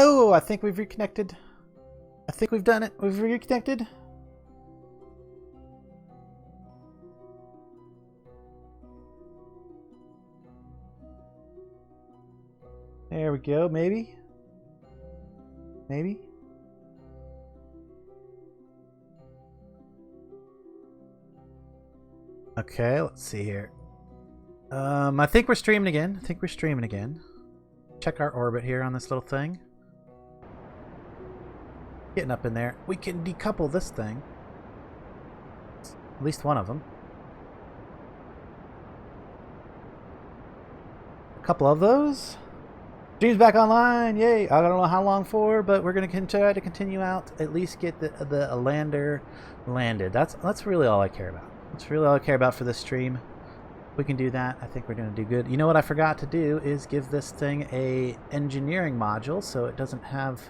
Oh, I think we've reconnected. I think we've done it. We've reconnected. There we go. Maybe. Maybe. Okay, let's see here. I think we're streaming again. Check our orbit here on this little thing. Getting up in there. We can decouple this thing. At least one of them. A couple of those. Stream's back online. Yay. I don't know how long for, but we're going to try to continue out. At least get the lander landed. That's really all I care about. That's really all I care about for this stream. We can do that. I think we're going to do good. You know what I forgot to do is give this thing a engineering module so it doesn't have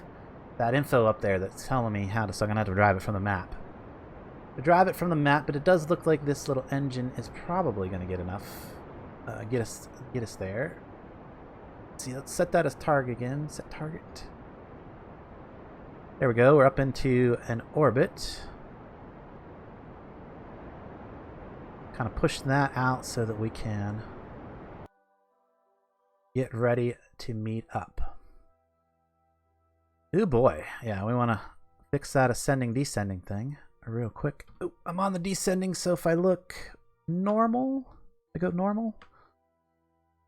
that info up there that's telling me how to, so I'm going to have to drive it from the map. Drive it from the map, but it does look like this little engine is probably going to get enough. Get us there. Let's see, let's set that as target again. Set target. There we go. We're up into an orbit. Kind of push that out so that we can get ready to meet up. Oh boy. Yeah, we want to fix that ascending descending thing real quick. Oh, I'm on the descending, so if I look normal, I go normal.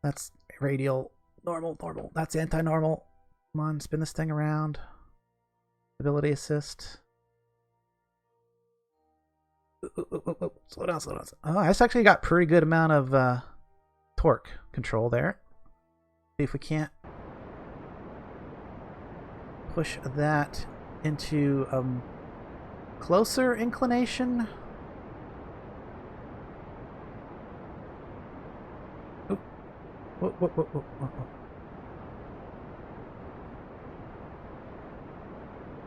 That's radial. Normal. That's anti-normal. Come on, spin this thing around. Ability assist. Slow down. Oh, I actually got pretty good amount of torque control there. See if we can't push that into closer inclination. Whoa.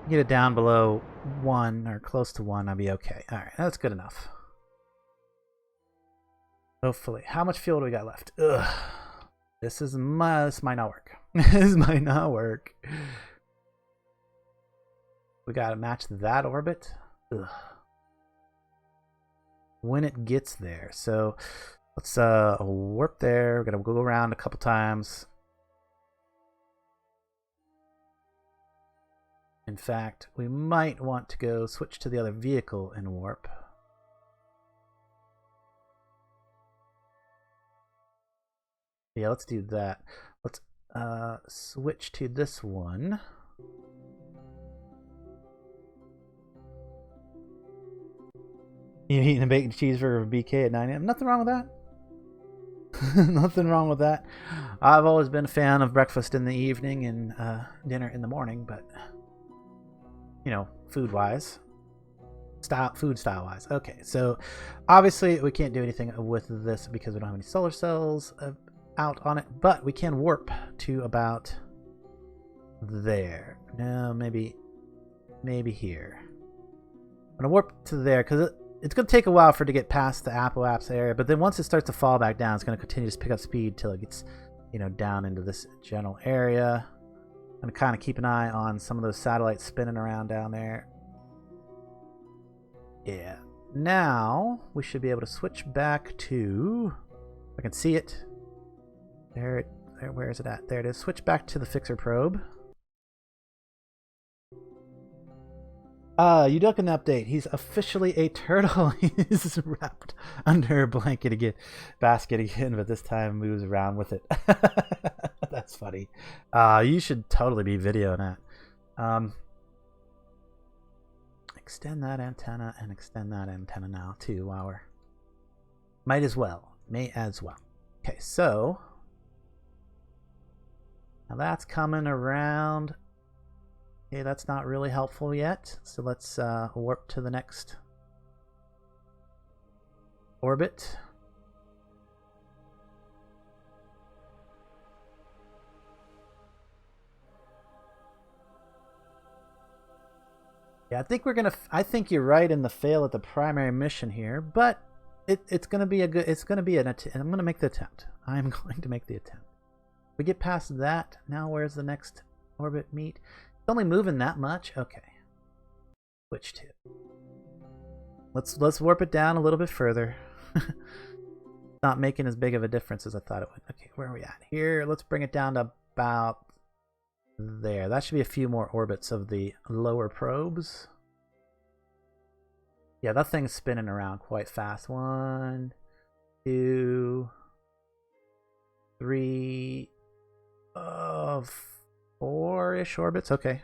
Get it down below 1 or close to 1, I'll be okay. Alright, that's good enough. Hopefully. How much fuel do we got left? Ugh. This might not work. This might not work. We gotta match that orbit. Ugh. When it gets there. So let's warp there. We're gonna go around a couple times. In fact, we might want to go switch to the other vehicle and warp. Yeah, let's do that. Let's switch to this one. You eating a bacon cheeseburger with BK at 9 a.m. Nothing wrong with that. Nothing wrong with that. I've always been a fan of breakfast in the evening and dinner in the morning, but you know, food-wise. Food style-wise. Okay, so obviously we can't do anything with this because we don't have any solar cells out on it, but we can warp to about there. No, maybe here. I'm gonna warp to there because it's gonna take a while for it to get past the Apple area, but then once it starts to fall back down, it's gonna continue to pick up speed till it gets, you know, down into this general area. I'm gonna kind of keep an eye on some of those satellites spinning around down there. Yeah. Now we should be able to switch back to. I can see it. There. Where is it at? There it is. Switch back to the fixer probe. You duck an update. He's officially a turtle. He's wrapped under a blanket again, basket again, but this time moves around with it. That's funny. You should totally be videoing that. Extend that antenna and extend that antenna now too. While we're may as well. Okay, so now that's coming around. Okay, that's not really helpful yet. So let's warp to the next orbit. Yeah, I think you're right in the fail at the primary mission here, but it's gonna be I'm gonna make the attempt. I'm going to make the attempt. We get past that. Now where's the next orbit meet. It's only moving that much. Okay. Switch to. Let's warp it down a little bit further. Not making as big of a difference as I thought it would. Okay, where are we at? Here, let's bring it down to about there. That should be a few more orbits of the lower probes. Yeah, that thing's spinning around quite fast. 1, 2, 3, 4-ish orbits. Okay.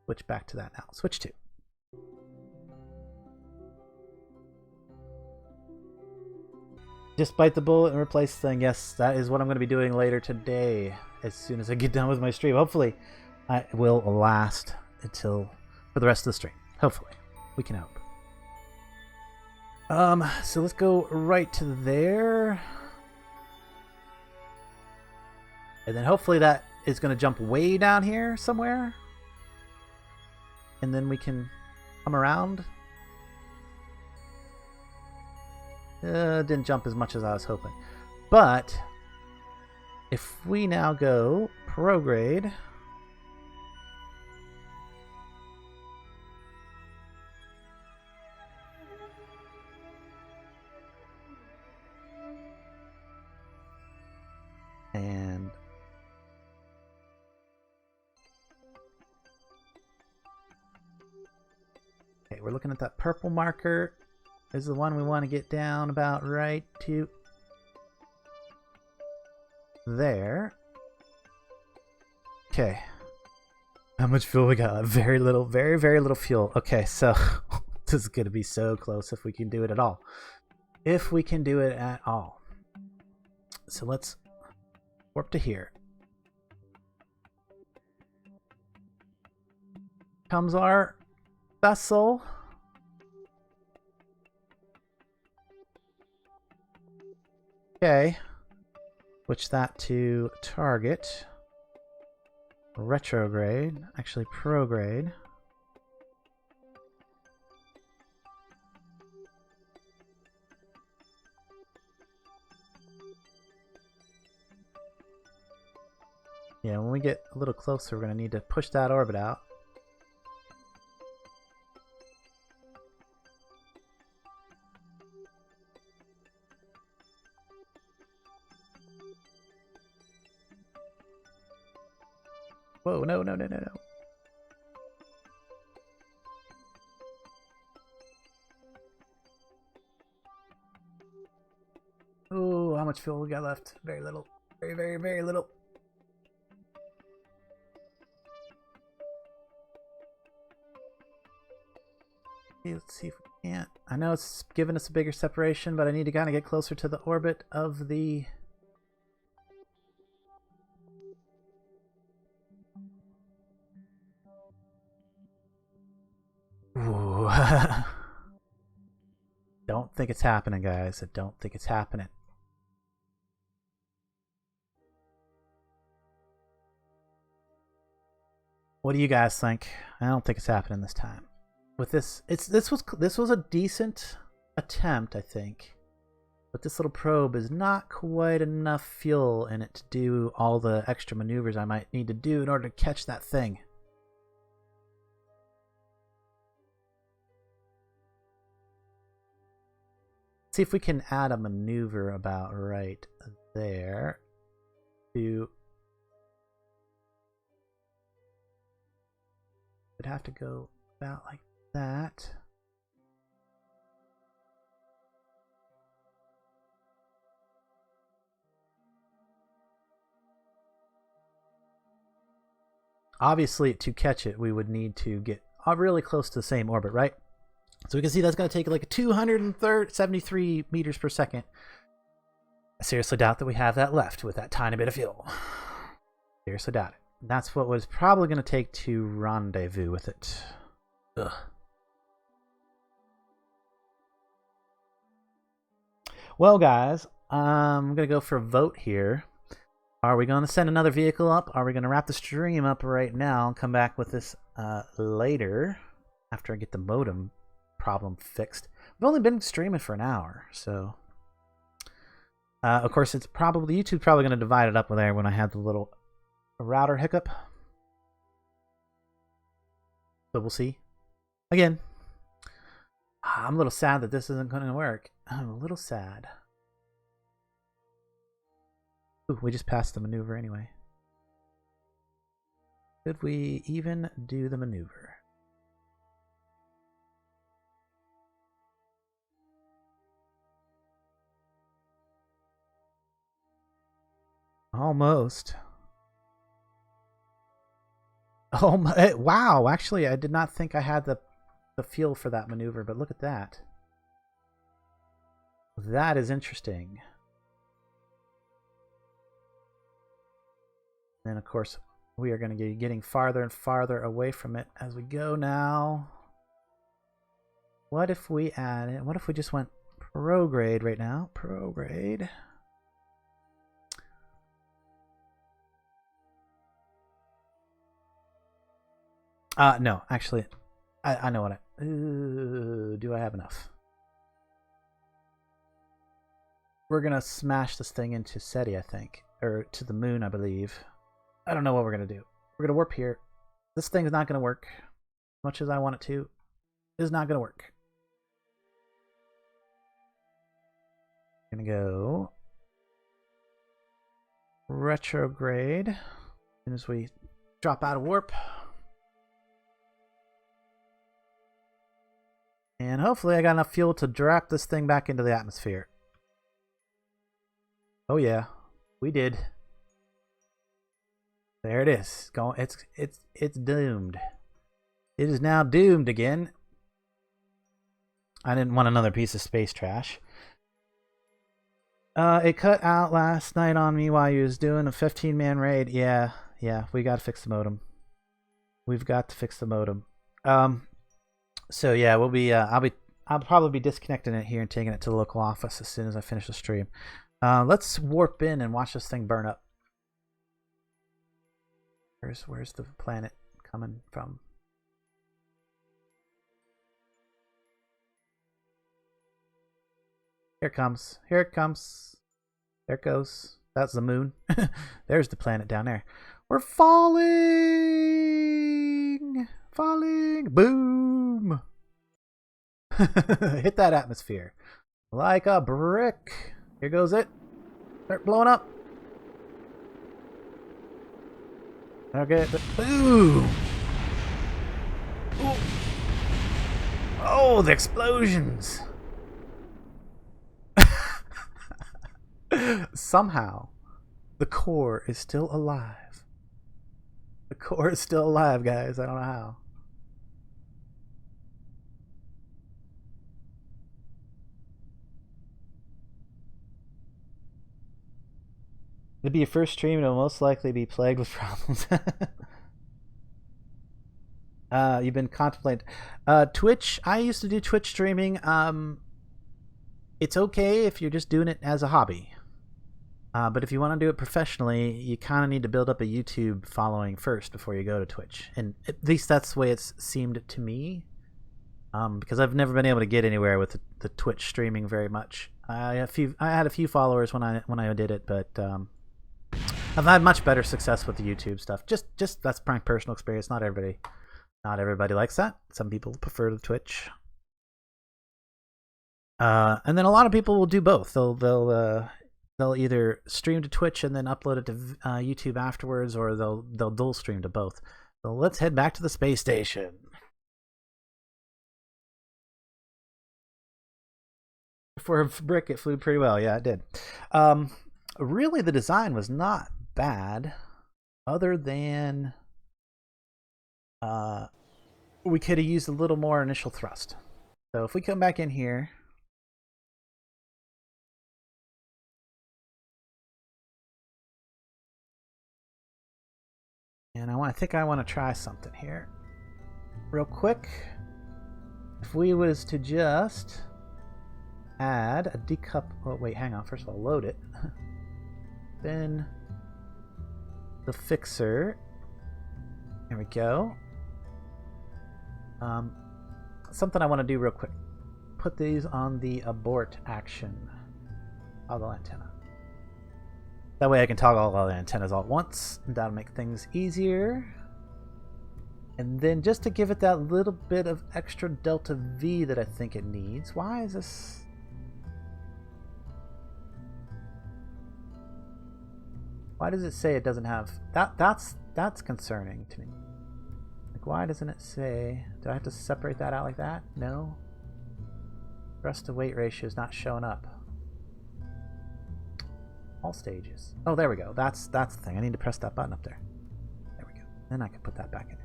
Switch back to that now. Switch to. Just bite the bullet and replace the thing. Yes, that is what I'm going to be doing later today as soon as I get done with my stream. Hopefully, I will last until for the rest of the stream. Hopefully. We can hope. So let's go right to there. And then hopefully that is going to jump way down here somewhere. And then we can come around. Didn't jump as much as I was hoping. But if we now go prograde. And okay, we're looking at that purple marker. This is the one we want to get down about right to there. Okay. How much fuel we got? Very little, very, very little fuel. Okay, so this is going to be so close if we can do it at all. If we can do it at all. So let's warp to here. Comes our vessel. Okay. Switch that to target. Retrograde. Actually, prograde. Yeah, when we get a little closer, we're going to need to push that orbit out. Whoa, no, no, no, no, no. Oh, how much fuel we got left? Very little. Very, very, very little. Okay, let's see if we can't. I know it's giving us a bigger separation, but I need to kind of get closer to the orbit of the... Ooh. Don't think it's happening, guys. I don't think it's happening. What do you guys think? I don't think it's happening this time. With this, this was a decent attempt, I think. But this little probe is not quite enough fuel in it to do all the extra maneuvers I might need to do in order to catch that thing. See if we can add a maneuver about right there to... Would have to go about like that. Obviously, to catch it, we would need to get really close to the same orbit, right? So we can see that's going to take like 273 meters per second. I seriously doubt that we have that left with that tiny bit of fuel. Seriously doubt it. That's what was probably going to take to rendezvous with it. Ugh. Well, guys, I'm going to go for a vote here. Are we going to send another vehicle up? Are we going to wrap the stream up right now and come back with this later after I get the modem problem fixed? I've only been streaming for an hour, so... of course, it's probably... YouTube's probably going to divide it up with there when I have the little a router hiccup. So we'll see. Again, I'm a little sad that this isn't going to work. I'm a little sad. Ooh, we just passed the maneuver anyway. Could we even do the maneuver? Almost. Oh my, wow, actually I did not think I had the feel for that maneuver, but look at that. That is interesting. And of course, we are going to be getting farther and farther away from it as we go now. What if we added, what if we just went prograde right now? Prograde. No, actually, I know what do I have enough? We're going to smash this thing into Ceti, I think. Or to the moon, I believe. I don't know what we're going to do. We're going to warp here. This thing is not going to work. As much as I want it to, it is not going to work. I'm going to go retrograde as soon as we drop out of warp. And hopefully I got enough fuel to drop this thing back into the atmosphere. Oh yeah, we did. There it is. It's doomed. It is now doomed again. I didn't want another piece of space trash. It cut out last night on me while you was doing a 15-man raid. Yeah, we got to fix the modem. We've got to fix the modem. So yeah, we'll be. I'll probably be disconnecting it here and taking it to the local office as soon as I finish the stream. Let's warp in and watch this thing burn up. Where's the planet coming from? Here it comes. Here it comes. There it goes. That's the moon. There's the planet down there. We're falling. Falling. Boom. Hit that atmosphere. Like a brick. Here goes it. Start blowing up. Okay. Boom. Ooh. Oh, the explosions. Somehow, the core is still alive. The core is still alive, guys. I don't know how. It'll be your first stream and it'll most likely be plagued with problems. You've been contemplating. Twitch, I used to do Twitch streaming. It's okay if you're just doing it as a hobby. But if you want to do it professionally, you kind of need to build up a YouTube following first before you go to Twitch. And at least that's the way it's seemed to me. Because I've never been able to get anywhere with the Twitch streaming very much. I had a few followers when I did it, but I've had much better success with the YouTube stuff. Just that's my personal experience. Not everybody likes that. Some people prefer the Twitch. And then a lot of people will do both. They'll either stream to Twitch and then upload it to YouTube afterwards, or they'll dual stream to both. So let's head back to the space station. For a brick, it flew pretty well. Yeah, it did. Really, the design was not bad, other than we could have used a little more initial thrust. So if we come back in here, and I think I want to try something here real quick. If we was to just add a decup, oh wait, hang on, first of all, load it. Then the fixer, there we go. Something I want to do real quick. Put these on the abort action toggle antenna. That way I can toggle all the antennas all at once, and that'll make things easier. And then just to give it that little bit of extra delta V that I think it needs. Why is this? Why does it say it doesn't have that? That's concerning to me. Like, why doesn't it say? Do I have to separate that out like that? No. Thrust to weight ratio is not showing up. All stages. Oh, there we go. That's the thing. I need to press that button up there. There we go. Then I can put that back in.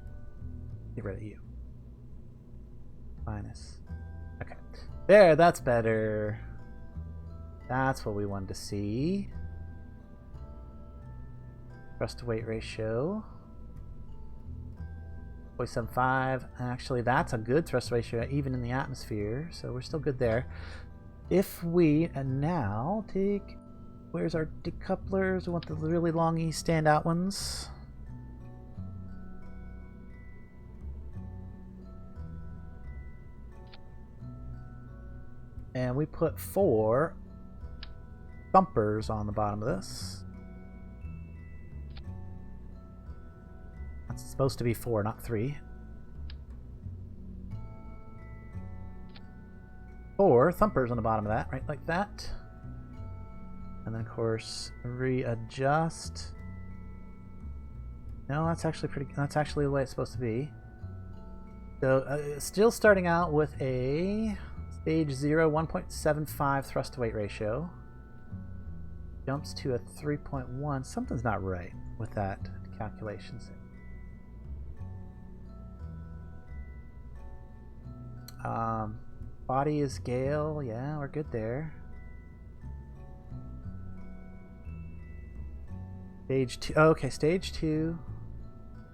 Get rid of you. Minus. Okay. There, that's better. That's what we wanted to see. Thrust to weight ratio. 0.75. Actually, that's a good thrust ratio even in the atmosphere, so we're still good there. If we, and now take, where's our decouplers? We want the really longy standout ones. And we put 4 bumpers on the bottom of this. That's supposed to be 4, not 3. 4 thumpers on the bottom of that, right like that. And then, of course, readjust. No, that's actually that's actually the way it's supposed to be. So, still starting out with a stage 0, 1.75 thrust to weight ratio. Jumps to a 3.1. Something's not right with that calculations. Body is Gale. Yeah, we're good there. Stage 2. Oh, okay, stage 2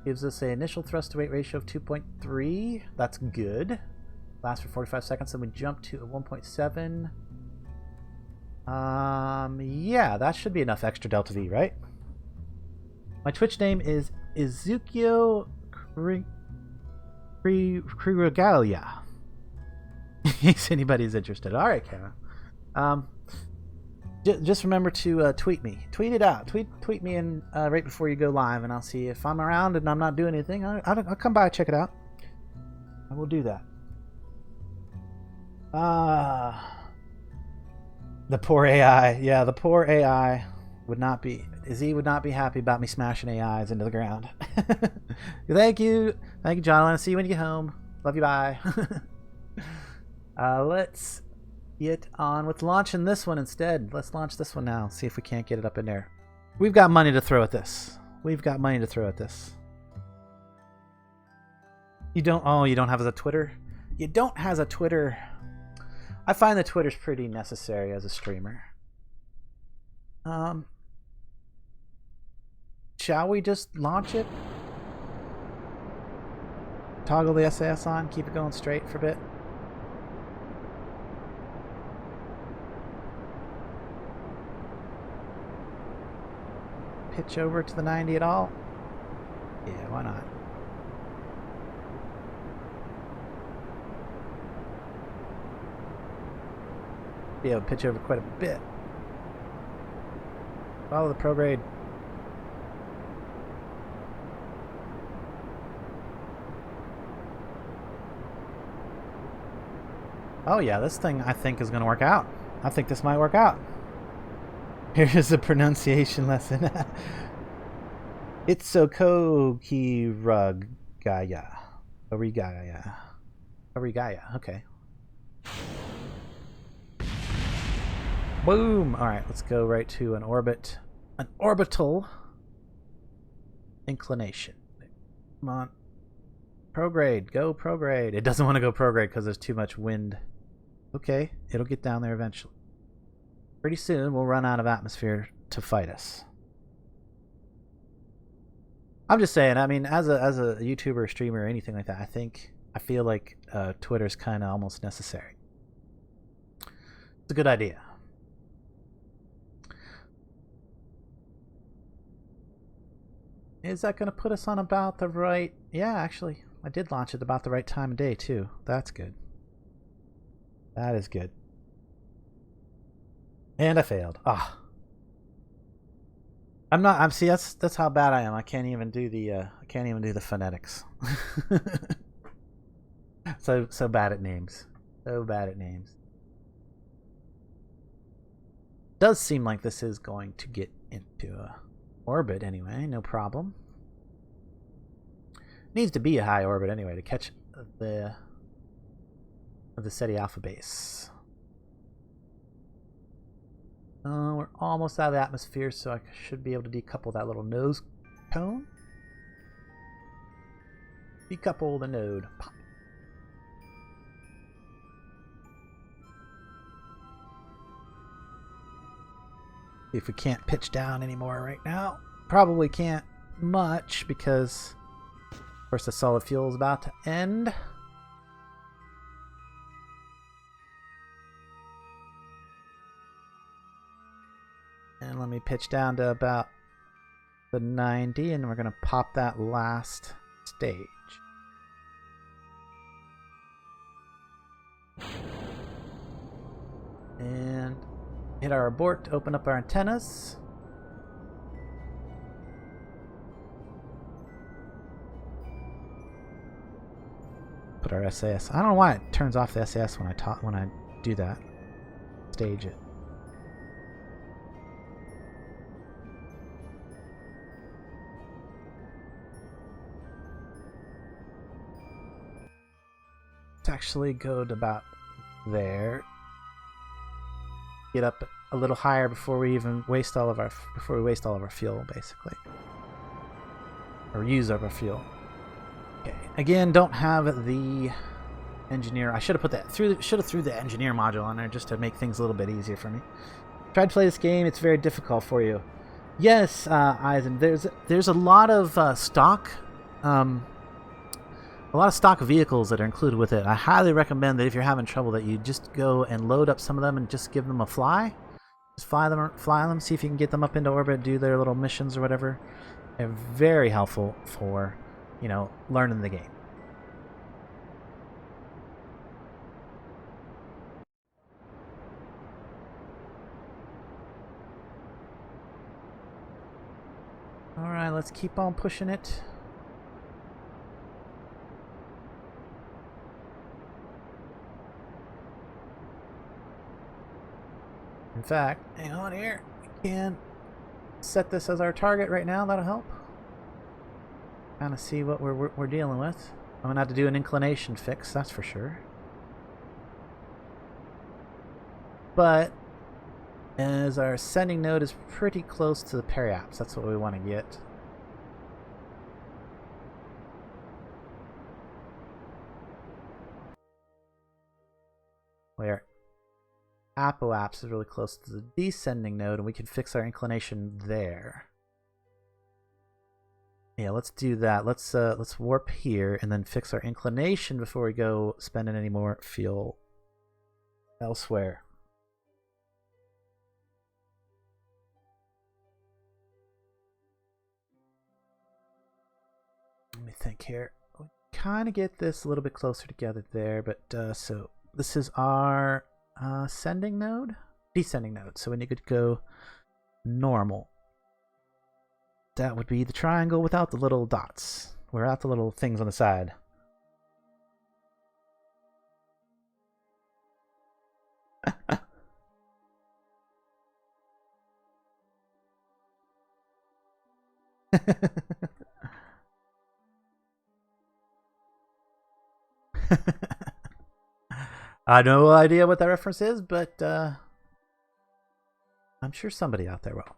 gives us an initial thrust to weight ratio of 2.3. That's good. Lasts for 45 seconds. Then we jump to a 1.7. Yeah, that should be enough extra delta V, right? My Twitch name is Izukio Krigagalia. In case anybody's interested. All right, Kara. Just remember to tweet me. Tweet it out. Tweet me in right before you go live, and I'll see if I'm around and I'm not doing anything. I'll come by and check it out. I will do that. The poor AI. Yeah, the poor AI would not be. Izzy would not be happy about me smashing AIs into the ground. Thank you, John. I'll see you when you get home. Love you. Bye. Let's get on with launching this one instead. Let's launch this one now. See if we can't get it up in there. We've got money to throw at this. We've got money to throw at this. You don't. Oh, you don't have a Twitter. You don't have a Twitter. I find that Twitter's pretty necessary as a streamer. Shall we just launch it? Toggle the SAS on. Keep it going straight for a bit. Pitch over to the 90 at all? Yeah, why not? Be able to pitch over quite a bit. Follow the prograde. Oh yeah, this thing I think is going to work out. I think this might work out. Here's a pronunciation lesson. It's so Kokirugaya. Origaya. Okay. Boom! Alright, let's go right to an orbit. An orbital inclination. Come on. Prograde. Go prograde. It doesn't want to go prograde because there's too much wind. Okay, it'll get down there eventually. Pretty soon we'll run out of atmosphere to fight us. I'm just saying, I mean, as a YouTuber, streamer, or anything like that, I feel like Twitter's kind of almost necessary. It's a good idea. Is that going to put us on about the right... Yeah, actually, I did launch it about the right time of day, too. That's good. That is good. And I failed. Ah. I'm not. I'm see. That's how bad I am. I can't even do the. I can't even do the phonetics. So bad at names. So bad at names. Does seem like this is going to get into orbit anyway. No problem. Needs to be a high orbit anyway to catch the Ceti Alpha base. We're almost out of the atmosphere, so I should be able to decouple that little nose cone. Decouple the node. Pop. See if we can't pitch down anymore right now. Probably can't much because, of course, the solid fuel is about to end. And let me pitch down to about the 90, and we're going to pop that last stage. And hit our abort to open up our antennas. Put our SAS. I don't know why it turns off the SAS when I do that. Stage it. Let's actually go to about there. Get up a little higher before we even waste all of our fuel, basically, or use up our fuel. Okay. Again, don't have the engineer. I should have put that through. Should have threw the engineer module on there just to make things a little bit easier for me. Tried to play this game. It's very difficult for you. Yes, Eisen. There's a lot of stock. A lot of stock vehicles that are included with it. I highly recommend that if you're having trouble that you just go and load up some of them and just give them a fly. Just fly them, see if you can get them up into orbit, do their little missions or whatever. They're very helpful for, learning the game. Alright, let's keep on pushing it. In fact, hang on here. We can set this as our target right now. That'll help. Kind of see what we're dealing with. I'm gonna have to do an inclination fix, that's for sure. But as our sending node is pretty close to the periaps, that's what we want to get. Where apoapse is really close to the descending node, and we can fix our inclination there. Yeah, let's do that. Let's warp here and then fix our inclination before we go spending any more fuel elsewhere. Let me think here. We kind of get this a little bit closer together there, but so this is our descending node. So we need to go normal. That would be the triangle without the little dots. Without the little things on the side. I have no idea what that reference is, but I'm sure somebody out there will.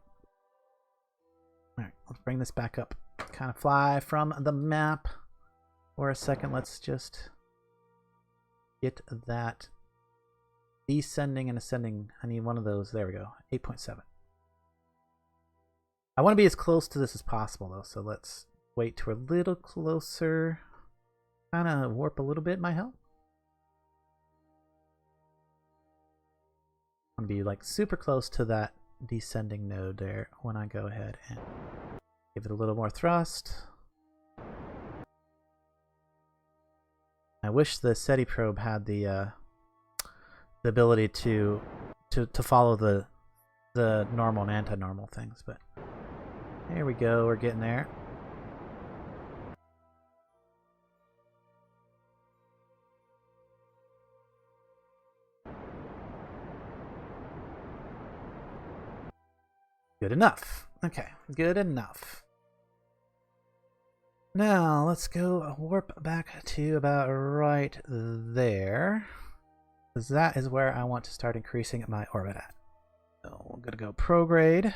Alright, let's bring this back up. Kind of fly from the map for a second. Let's just get that descending and ascending. I need one of those. There we go. 8.7. I want to be as close to this as possible, though, so let's wait to a little closer. Kind of warp a little bit might help. I want to be like super close to that descending node there when I go ahead and give it a little more thrust. I wish the Ceti probe had the ability to follow the normal and anti-normal things, but Here we go, we're getting there. Good enough. Okay, good enough. Now, let's go warp back to about right there. Because that is where I want to start increasing my orbit at. So, we're going to go prograde.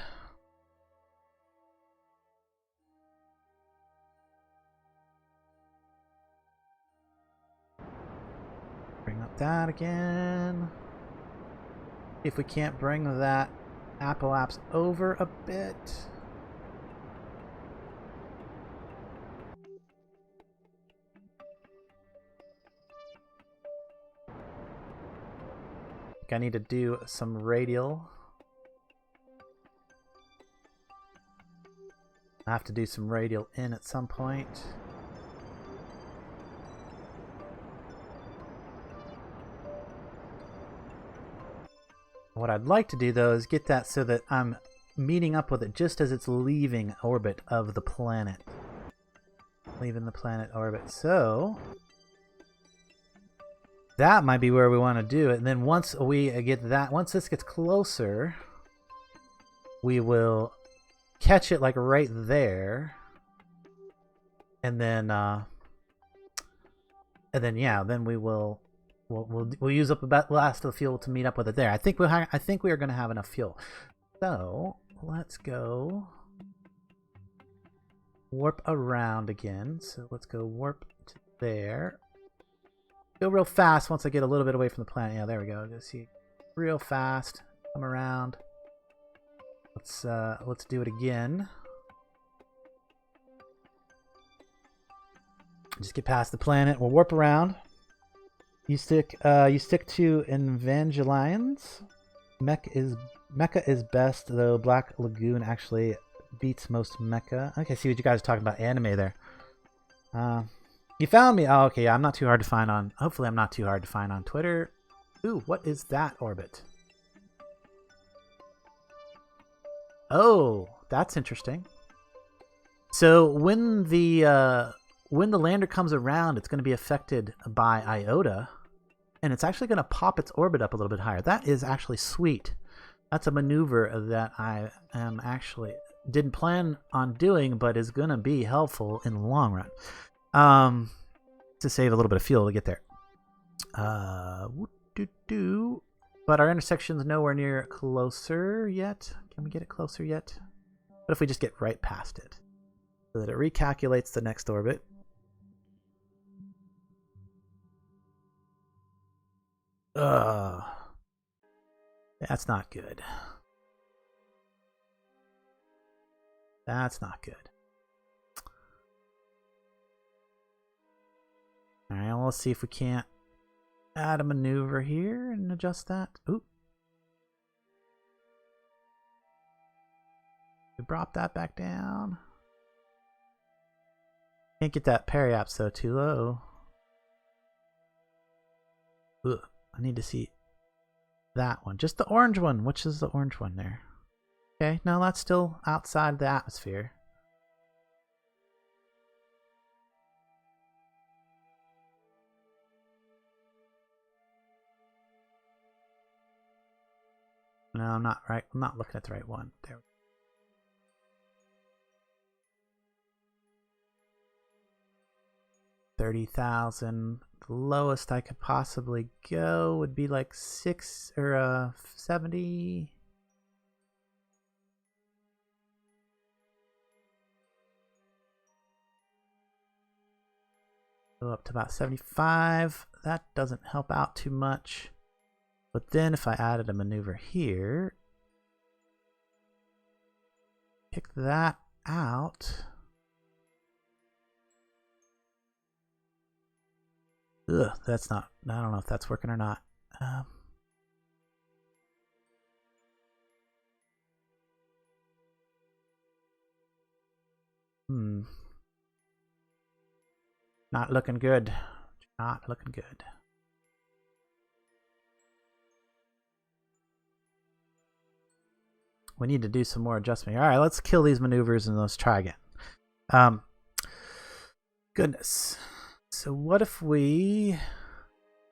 Bring up that again. See if we can't bring that apoapse over a bit. I need to do some radial. I have to do some radial in at some point. What I'd like to do though is get that so that I'm meeting up with it just as it's leaving orbit of the planet. Leaving the planet orbit. So that might be where we want to do it. And then once we get that, once this gets closer, we will catch it like right there. And then yeah, then we will we'll use up about last of the fuel to meet up with it there. I think we are going to have enough fuel. So let's go warp around again. So let's go warp to there. Go real fast once I get a little bit away from the planet. Yeah, there we go. Just see real fast. Come around. Let's do it again. Just get past the planet. We'll warp around. You stick to Evangelions. Mecha is best, though Black Lagoon actually beats most Mecha. Okay, see what you guys are talking about anime there. You found me. Oh, okay. Yeah, I'm not too hard to find on. Hopefully, I'm not too hard to find on Twitter. Ooh, what is that orbit? Oh, that's interesting. So when the lander comes around, it's going to be affected by iota, and it's actually going to pop its orbit up a little bit higher. That is actually sweet. That's a maneuver that I am actually didn't plan on doing, but is going to be helpful in the long run. To save a little bit of fuel to get there. But our intersection's nowhere near closer yet. Can we get it closer yet? What if we just get right past it? So that it recalculates the next orbit. That's not good. That's not good. Alright, well, let's see if we can't add a maneuver here and adjust that. Ooh. We brought that back down. Can't get that periapse though too low. Ugh, I need to see that one. Just the orange one. Which is the orange one there? Okay, no, that's still outside the atmosphere. No, I'm not right. I'm not looking at the right one. There. 30,000. The lowest I could possibly go would be like 6 or 70. Go up to about 75. That doesn't help out too much. But then if I added a maneuver here, pick that out. Ugh, that's not, I don't know if that's working or not. Not looking good. Not looking good. we need to do some more adjustment. All right, let's kill these maneuvers and let's try again. Goodness. So what if we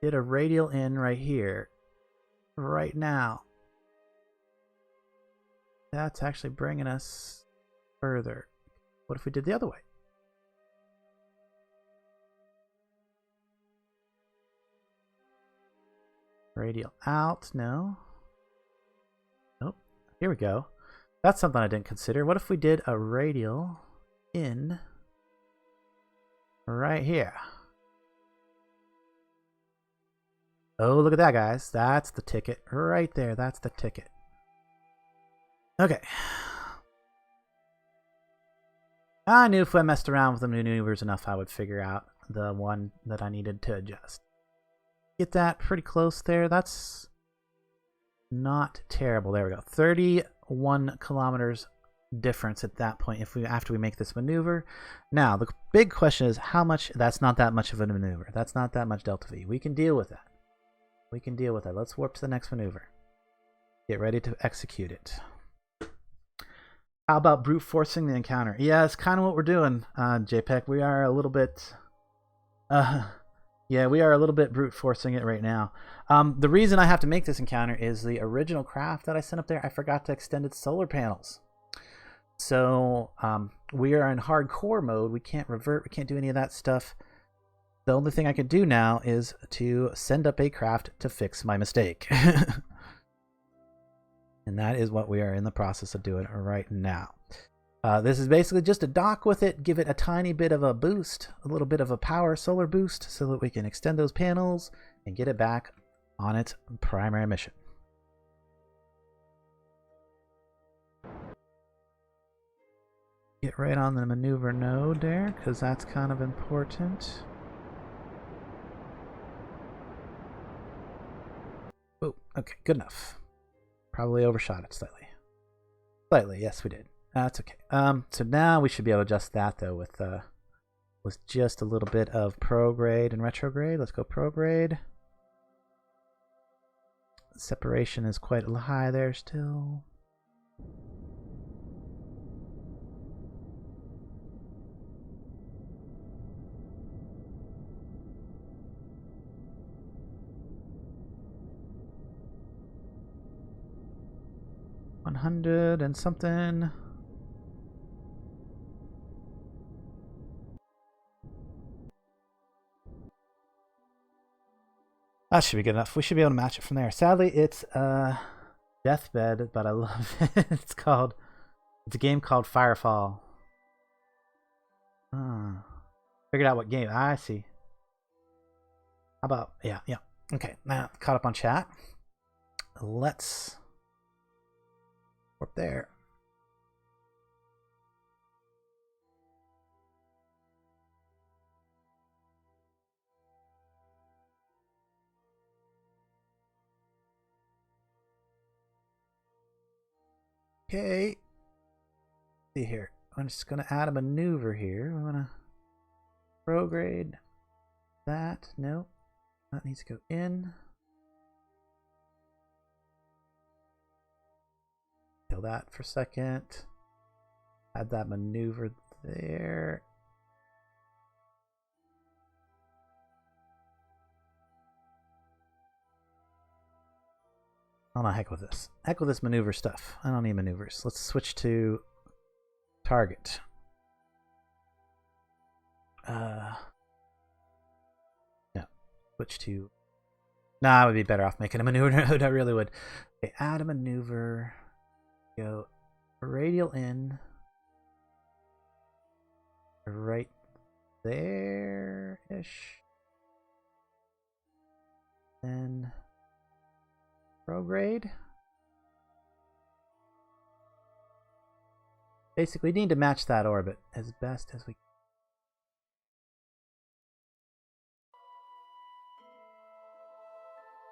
did a radial in right here, right now? That's actually bringing us further. What if we did the other way? Radial out, no. Nope. Here we go. That's something I didn't consider. What if we did a radial in right here? Oh, look at that, guys. That's the ticket right there. That's the ticket. Okay. I knew if I messed around with the maneuvers enough, I would figure out the one that I needed to adjust. Get that pretty close there. That's not terrible. There we go. 31 kilometers difference at that point after we make this maneuver. Now, the big question is how much. That's not that much of a maneuver. That's not that much delta V. We can deal with that. We can deal with that. Let's warp to the next maneuver. Get ready to execute it. How about brute forcing the encounter? Yeah, it's kind of what we're doing, JPEG. We are a little bit... yeah, we are a little bit brute forcing it right now. The reason I have to make this encounter is the original craft that I sent up there, I forgot to extend its solar panels. So we are in hardcore mode. We can't revert. We can't do any of that stuff. The only thing I can do now is to send up a craft to fix my mistake. And that is what we are in the process of doing right now. This is basically just a dock with it, give it a tiny bit of a boost, a little bit of a power solar boost so that we can extend those panels and get it back on its primary mission. Get right on the maneuver node there, because that's kind of important. Oh, okay, good enough. Probably overshot it slightly. Slightly, yes, we did. That's okay. So now we should be able to adjust that though with just a little bit of prograde and retrograde. Let's go prograde. Separation is quite high there still. $100 and something. That should be good enough. We should be able to match it from there. Sadly, it's Deathbed, but I love it. It's a game called Firefall. Figured out what game. I see. How about, yeah. Okay, now caught up on chat. Let's warp there. Okay. See here. I'm just gonna add a maneuver here. We wanna prograde that. Nope. That needs to go in. Kill that for a second. Add that maneuver there. Oh no, heck with this. Heck with this maneuver stuff. I don't need maneuvers. Let's switch to target. No. Switch to... Nah, I would be better off making a maneuver node. I really would. Okay, add a maneuver. Go radial in. Right there-ish. Then... prograde. Basically, we need to match that orbit as best as we can.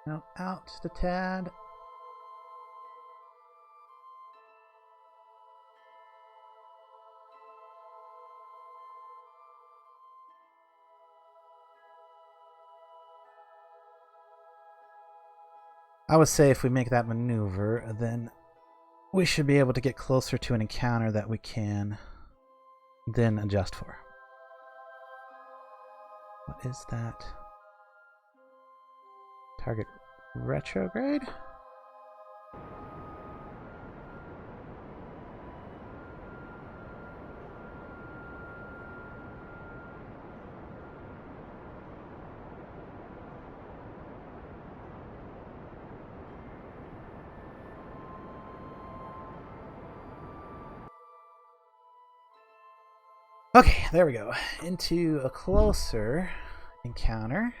Now out to tad. I would say if we make that maneuver, then we should be able to get closer to an encounter that we can then adjust for. What is that? Target retrograde? Okay, there we go. Into a closer encounter.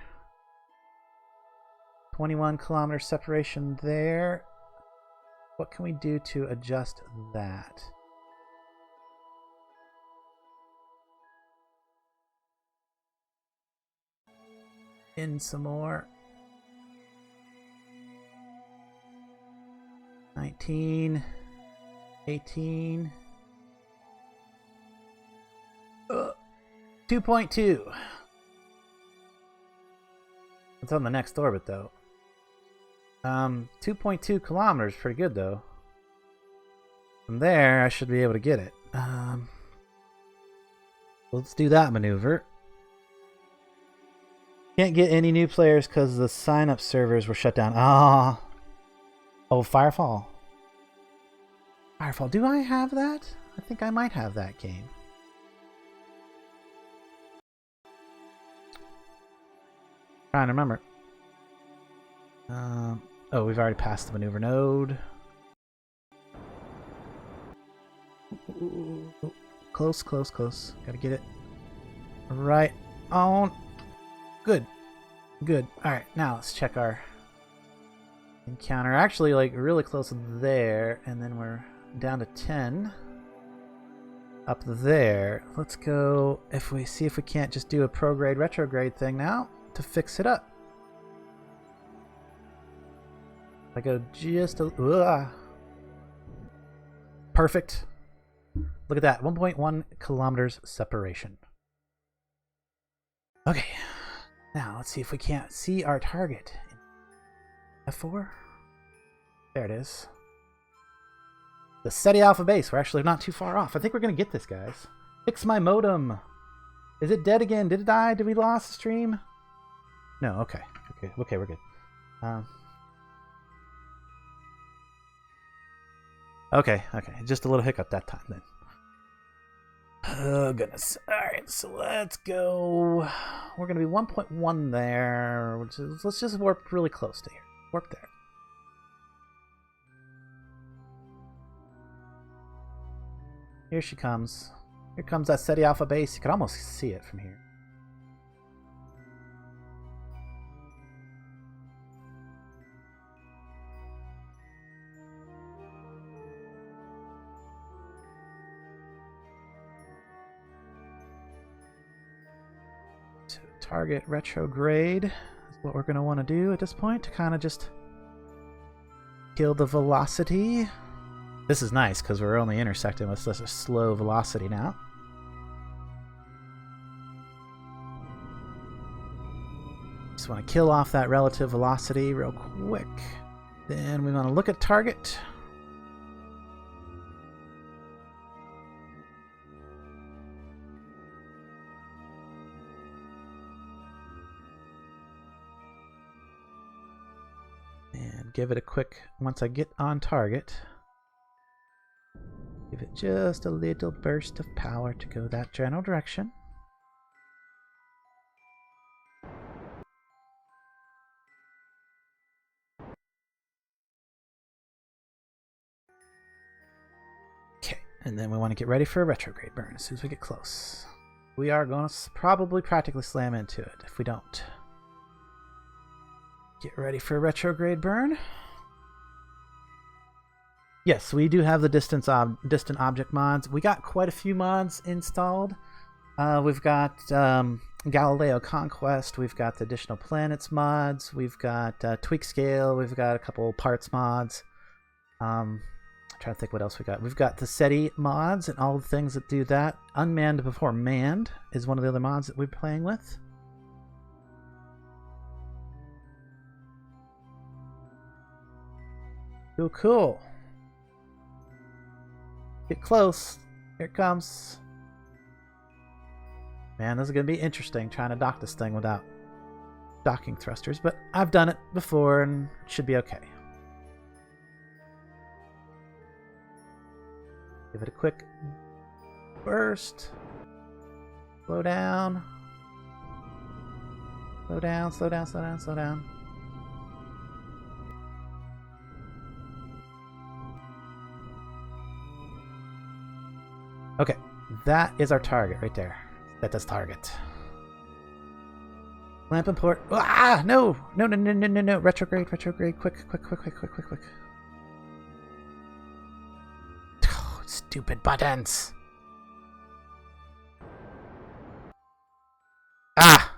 21 kilometer separation there. What can we do to adjust that? In some more. 19, 18. 2.2. It's on the next orbit though. 2.2 kilometers, pretty good though. From there, I should be able to get it. Let's do that maneuver. Can't get any new players because the sign-up servers were shut down. Oh, Firefall. Firefall. Do I have that? I think I might have that game. Trying to remember. Oh, we've already passed the maneuver node. Ooh, close, close, close. Gotta get it right on. Good. Good. Alright, now let's check our encounter. Actually, like, really close there, and then we're down to 10. Up there. Let's go, if we see if we can't just do a prograde retrograde thing now to fix it up. I go just a... Perfect. Look at that. 1.1 kilometers separation. Okay. Now, let's see if we can't see our target. F4? There it is. The Ceti Alpha base. We're actually not too far off. I think we're going to get this, guys. Fix my modem. Is it dead again? Did it die? Did we lost the stream? No, okay. Okay, we're good. Okay. Just a little hiccup that time then. Oh, goodness. Alright, so let's go. We're going to be 1.1 there. Which is, let's just warp really close to here. Warp there. Here she comes. Here comes that Ceti Alpha base. You can almost see it from here. So target retrograde is what we're going to want to do at this point to kind of just kill the velocity. This is nice because we're only intersecting with such a slow velocity now. Just want to kill off that relative velocity real quick. Then we want to look at target. And give it a quick, once I get on target, give it just a little burst of power to go that general direction. Okay, and then we want to get ready for a retrograde burn as soon as we get close. We are going to probably practically slam into it if we don't. Get ready for a retrograde burn. Yes, we do have the distant object mods. We got quite a few mods installed. We've got Galileo Conquest. We've got the additional planets mods. We've got tweak scale. We've got a couple parts mods. I'm trying to think what else we got. We've got the Ceti mods and all the things that do that. Unmanned before manned is one of the other mods that we're playing with. Cool. Get close. Here it comes. Man, this is going to be interesting trying to dock this thing without docking thrusters, but I've done it before and it should be okay. Give it a quick burst. Slow down. Slow down, slow down, slow down, slow down. Okay, that is our target right there. That's target. Lamp and port. Ah, no! No, no, no, no, no, no. Retrograde, retrograde. Quick, quick, quick, quick, quick, quick, quick. Oh, stupid buttons. Ah!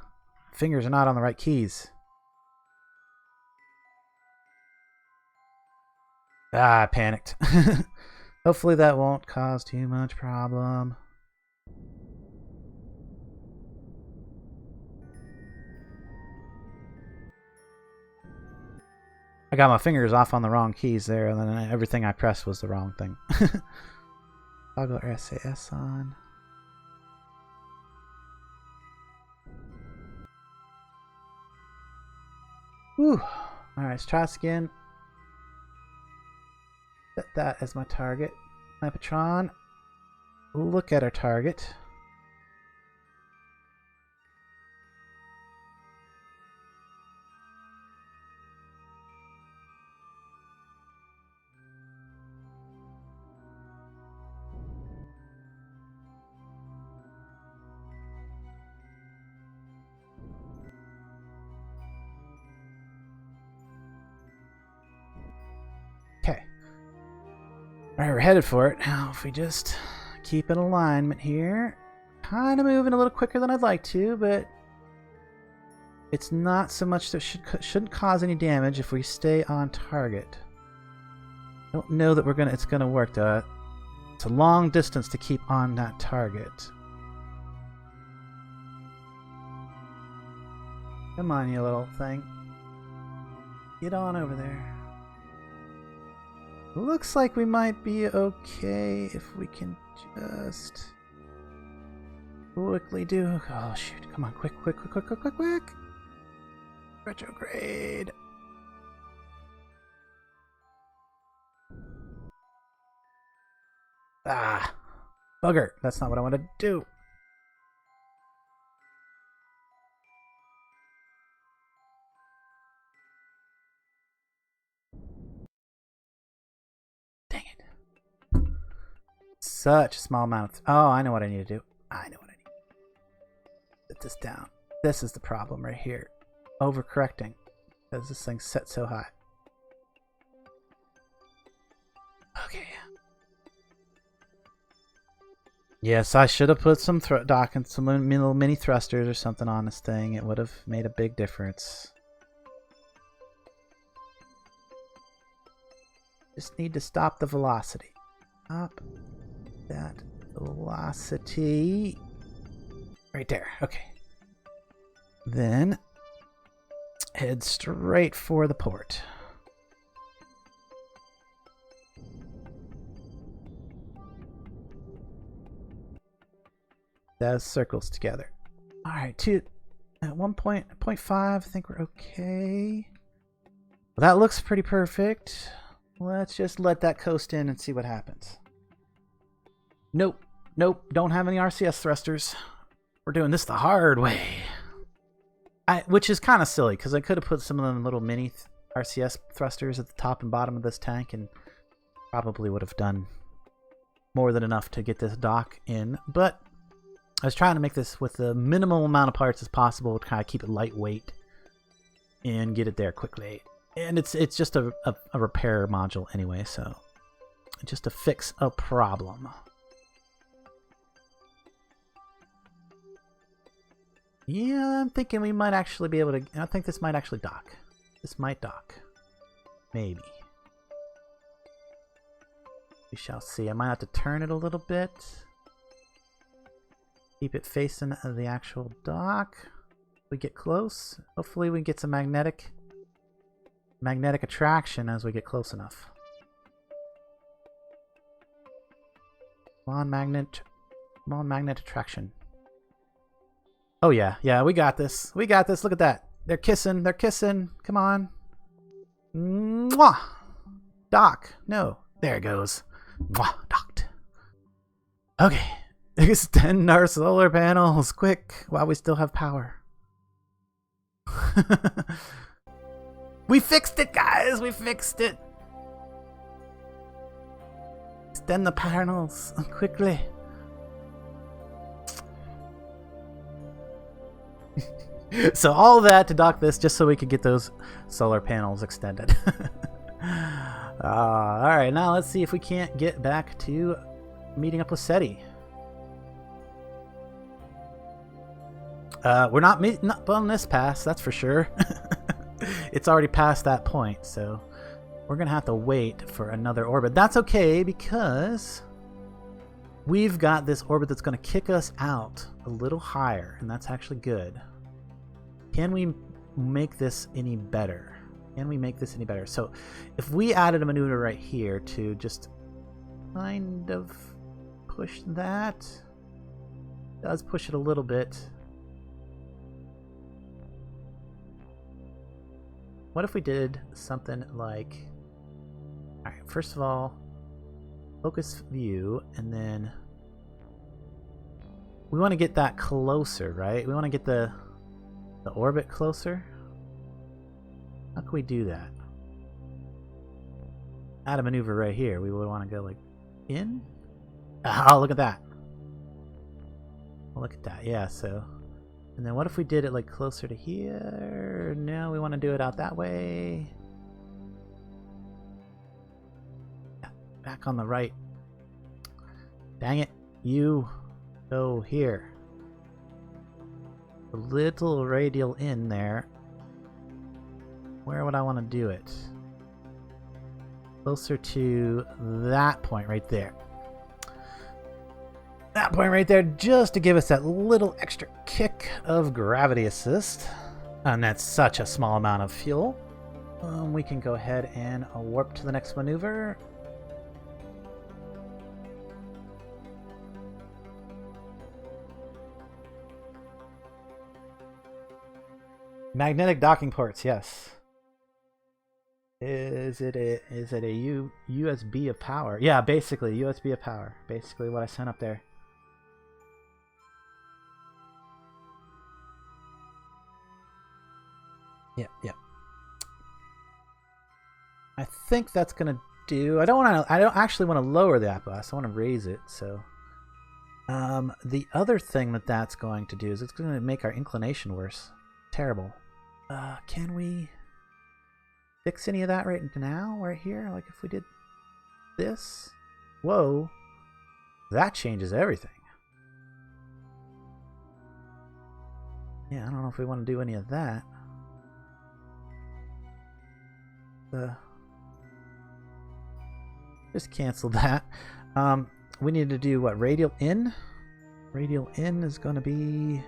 Fingers are not on the right keys. Ah, I panicked. Hopefully that won't cause too much problem. I got my fingers off on the wrong keys there, and then everything I pressed was the wrong thing. Toggle SAS on. Whew. Alright, let's try this again. Set that as my target. Lampatron. Look at our target. Okay. Alright, we're headed for it. Now, if we just keep in alignment here. Kind of moving a little quicker than I'd like to, but it's not so much that shouldn't cause any damage if we stay on target. I don't know that it's gonna work though. It's a long distance to keep on that target. Come on, you little thing. Get on over there. Looks like we might be okay if we can just quickly do... Oh, shoot. Come on. Quick, quick, quick, quick, quick, quick, quick. Retrograde. Ah. Bugger. That's not what I wanted to do. Such a small amount of... Oh, I know what I need to do. I know what I need. Set this down. This is the problem right here. Overcorrecting. Because this thing's set so high. Okay. Yes, I should have put some docking, some little mini thrusters or something on this thing. It would have made a big difference. Just need to stop the velocity. Stop that velocity right there. Okay, then head straight for the port. Those circles together. All right, at 1.5 I think we're okay. Well, that looks pretty perfect. Let's just let that coast in and see what happens. Nope. Nope. Don't have any RCS thrusters. We're doing this the hard way. Which is kind of silly, because I could have put some of them little mini RCS thrusters at the top and bottom of this tank, and probably would have done more than enough to get this dock in. But I was trying to make this with the minimal amount of parts as possible to kind of keep it lightweight and get it there quickly. And it's just a repair module anyway, so just to fix a problem. Yeah, I'm thinking we might actually be able to... I think this might actually dock. This might dock. Maybe. We shall see. I might have to turn it a little bit. Keep it facing the actual dock. We get close. Hopefully we get some magnetic attraction as we get close enough. Come on, magnet. Come on, magnet attraction. Oh, yeah. Yeah, we got this. We got this. Look at that. They're kissing. They're kissing. Come on. Mwah! Dock. No. There it goes. Mwah! Docked. Okay. Extend our solar panels. Quick. While we still have power. We fixed it, guys. We fixed it. Extend the panels. Quickly. So all that to dock this just so we could get those solar panels extended. Alright, now let's see if we can't get back to meeting up with Ceti. We're not on this pass, that's for sure. It's already past that point, so we're going to have to wait for another orbit. That's okay, because we've got this orbit that's going to kick us out a little higher, and that's actually good. Can we make this any better? Can we make this any better? So if we added a maneuver right here to just kind of push that, it does push it a little bit. What if we did something like, all right, first of all, focus view, and then we want to get that closer, right? We want to get the orbit closer. How can we do that? Add a maneuver right here. We would want to go like in. Oh, look at that. Look at that. Yeah, so. And then what if we did it like closer to here? No, we want to do it out that way. Back on the right. Dang it. You go here. A little radial in there. Where would I want to do it? Closer to that point right there. That point right there, just to give us that little extra kick of gravity assist. And that's such a small amount of fuel. We can go ahead and warp to the next maneuver. Magnetic docking ports, yes. Is it a USB of power? Yeah, basically USB of power. Basically what I sent up there. Yeah. I think that's gonna do. I don't actually want to lower the blast. I want to raise it. So, the other thing that's going to do is it's going to make our inclination worse. Terrible. Can we fix any of that right now, right here? Like if we did this? Whoa, that changes everything. Yeah, I don't know if we want to do any of that. Just cancel that. We need to do what? Radial in? Radial in is going to be...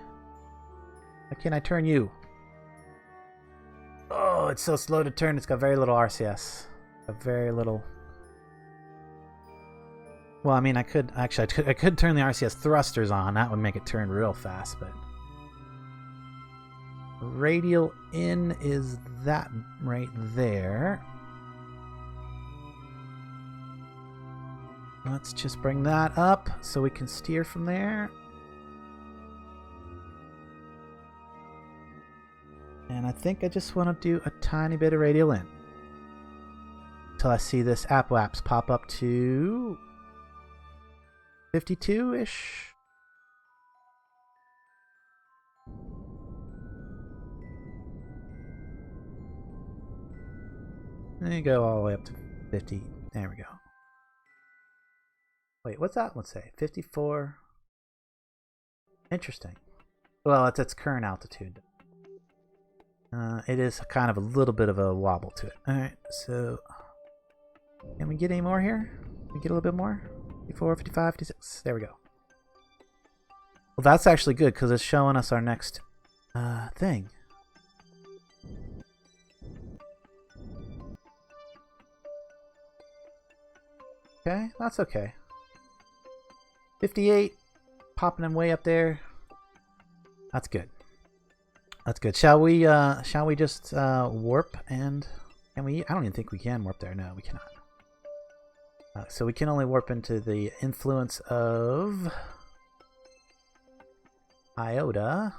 Why can't I turn you? Oh, it's so slow to turn. It's got very little RCS. Very little... Well, I mean, I could turn the RCS thrusters on. That would make it turn real fast, but... Radial in is that right there. Let's just bring that up so we can steer from there. And I think I just want to do a tiny bit of radial in. Until I see this apoapse pop up to 52-ish. There you go, all the way up to 50. There we go. Wait, what's that one say? 54. Interesting. Well, it's its current altitude. It is kind of a little bit of a wobble to it. Alright, so... Can we get any more here? Can we get a little bit more? 54, 55, 56. There we go. Well, that's actually good, because it's showing us our next thing. Okay, that's okay. 58, popping them way up there. That's good. That's good. Shall we just warp and can we? I don't even think we can warp there. No, we cannot. So we can only warp into the influence of Iota.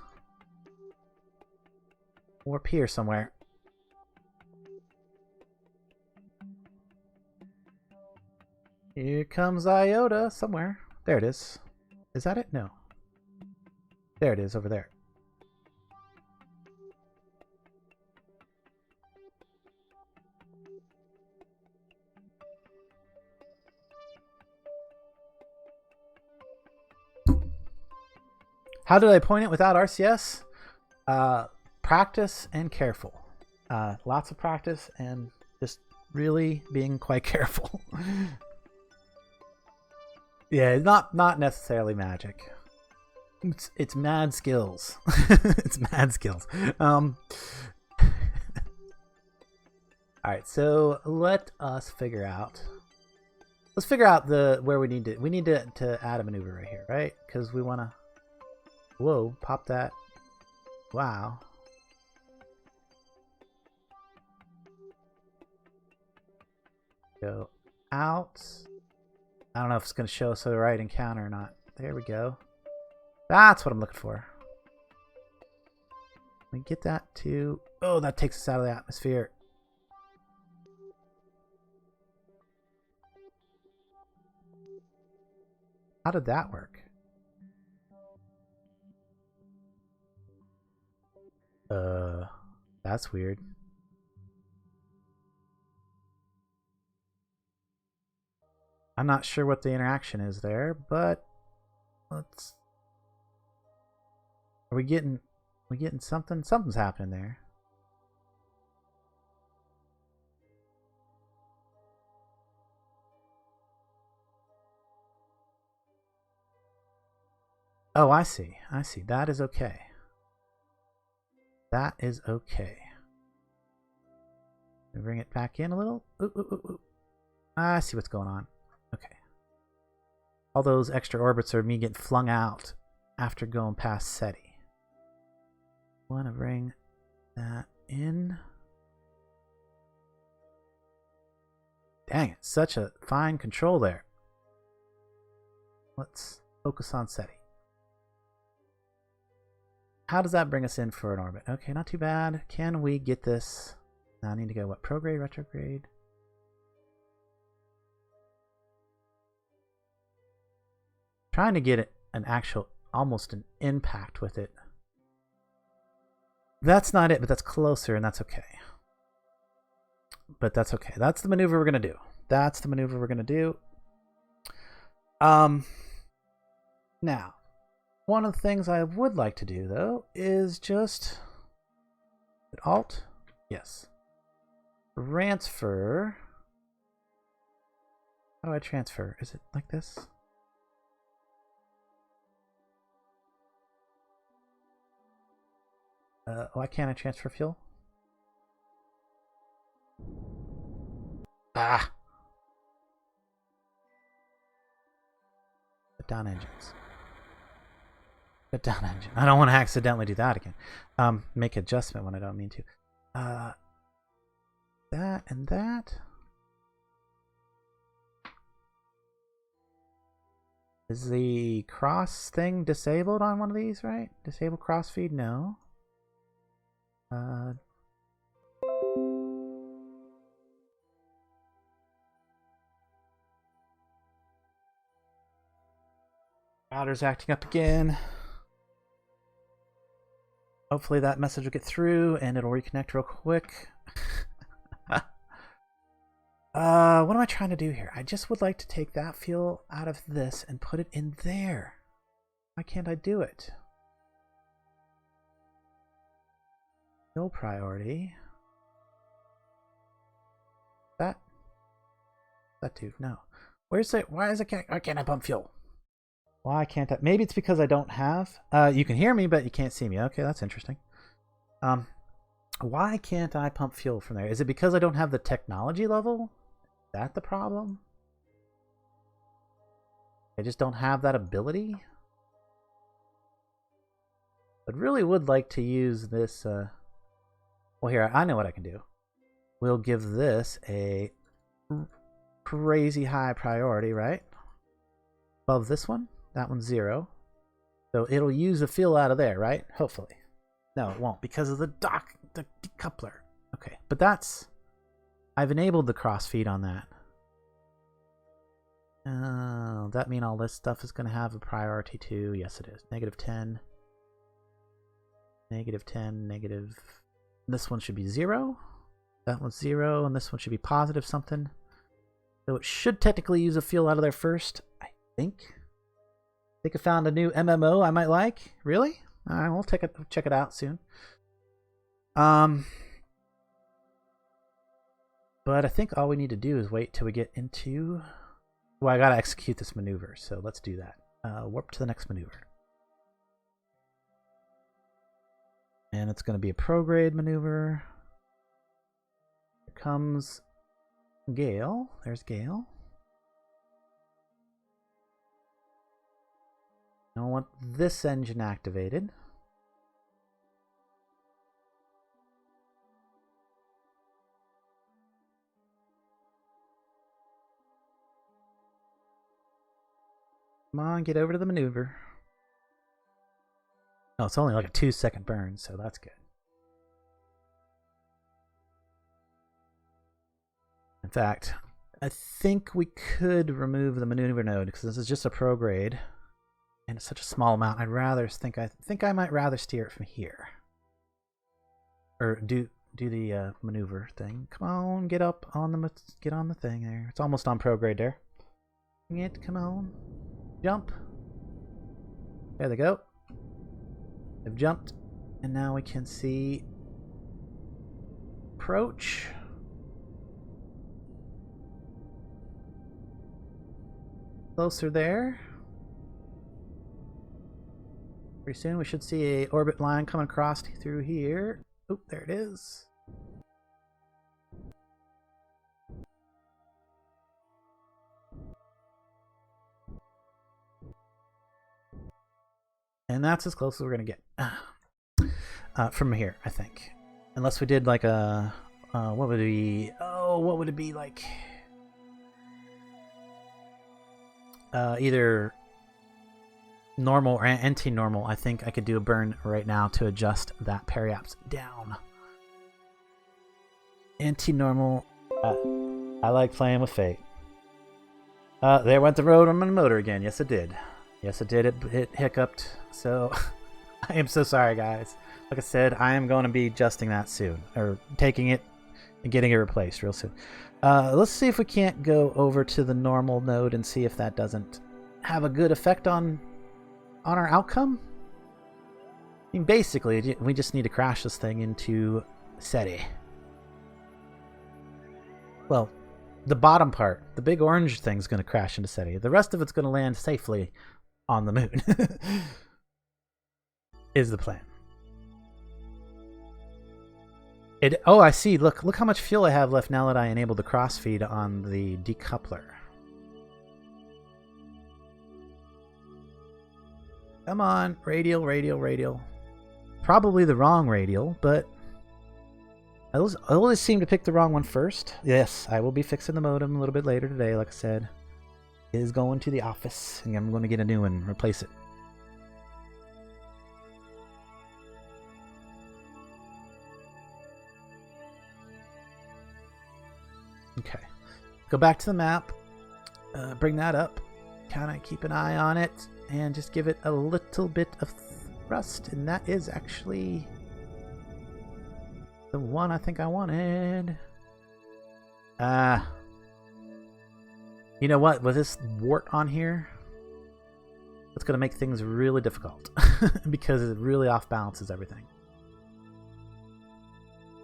Warp here somewhere. Here comes Iota somewhere. There it is. Is that it? No. There it is over there. How did I point it without RCS? Practice and careful. Lots of practice and just really being quite careful. Yeah, not necessarily magic. It's mad skills. It's mad skills. All right, so let us figure out. Let's figure out where we need to add a maneuver right here, right? Because we want to. Whoa! Pop that. Wow. Go out. I don't know if it's going to show us the right encounter or not. There we go. That's what I'm looking for. Let me get that to... Oh, that takes us out of the atmosphere. How did that work? That's weird. I'm not sure what the interaction is there, but let's... Are we getting something? Something's happening there. Oh, I see. I see. That is okay. That is okay. Bring it back in a little. Ooh, ooh, ooh, ooh. I see what's going on. Okay. All those extra orbits are me getting flung out after going past Ceti. Want to bring that in. Dang it, such a fine control there. Let's focus on Ceti. How does that bring us in for an orbit? Okay, not too bad. Can we get this? Now I need to go, what, prograde, retrograde? Trying to get it an actual, almost an impact with it. That's not it, but that's closer, and that's okay. But that's okay. That's the maneuver we're going to do. That's the maneuver we're going to do. Now, one of the things I would like to do, though, is just... Alt? Yes. Transfer. How do I transfer? Is it like this? Why can't I transfer fuel? Ah! Put down engines. Put down engine. I don't want to accidentally do that again. Make adjustment when I don't mean to. That and that. Is the cross thing disabled on one of these, right? Disable cross feed? No. Router's acting up again. Hopefully that message will get through and it'll reconnect real quick. What am I trying to do here? I just would like to take that fuel out of this and put it in there. Why can't I do it? No priority. That dude, no. Where's it? Why can't I pump fuel? Why can't I? Maybe it's because I don't have. You can hear me, but you can't see me. Okay, that's interesting. Why can't I pump fuel from there? Is it because I don't have the technology level? Is that the problem? I just don't have that ability. But really would like to use this. Well, here, I know what I can do. We'll give this a crazy high priority, right? Above this one. That one's 0. So it'll use the fuel out of there, right? Hopefully. No, it won't because of the decoupler. Okay, but that's... I've enabled the crossfeed on that. That mean all this stuff is going to have a priority too? Yes, it is. -10. -10, negative... This one should be 0. That one's 0, and this one should be positive something. So it should technically use a fuel out of there first, I think. I think I found a new MMO I might like. Really? Alright, we'll check it out soon. But I think all we need to do is wait till we get into... Well, I gotta execute this maneuver, so let's do that. Warp to the next maneuver. And it's going to be a prograde maneuver. Here comes Gale. There's Gale. Now I want this engine activated. Come on, get over to the maneuver. Oh, it's only like a 2-second burn, so that's good. In fact, I think we could remove the maneuver node because this is just a prograde, and it's such a small amount. I think I might rather steer it from here, or do the maneuver thing. Come on, get on the thing there. It's almost on prograde there. Come on, jump. There they go. They've jumped, and now we can see approach. Closer there. Pretty soon we should see a orbit line coming across through here. Oh, there it is. And that's as close as we're going to get from here, I think. Unless we did like a... what would it be? Oh, what would it be like? Either normal or anti-normal. I think I could do a burn right now to adjust that periaps down. Anti-normal. I like playing with fate. There went the road on my motor again. Yes, it did. Yes, it did. It hiccuped. So, I am so sorry, guys. Like I said, I am going to be adjusting that soon. Or taking it and getting it replaced real soon. Let's see if we can't go over to the normal node and see if that doesn't have a good effect on our outcome. I mean, basically, we just need to crash this thing into Ceti. Well, the bottom part, the big orange thing's going to crash into Ceti. The rest of it's going to land safely on the moon. Is the plan. Oh, I see. Look how much fuel I have left now that I enabled the crossfeed on the decoupler. Come on, radial, radial, radial. Probably the wrong radial, but I always seem to pick the wrong one first. Yes, I will be fixing the modem a little bit later today, like I said. It is going to the office, and I'm going to get a new one and replace it. Okay, go back to the map, bring that up, kind of keep an eye on it, and just give it a little bit of thrust, and that is actually the one I think I wanted. You know what, with this wart on here, it's going to make things really difficult, because it really off-balances everything.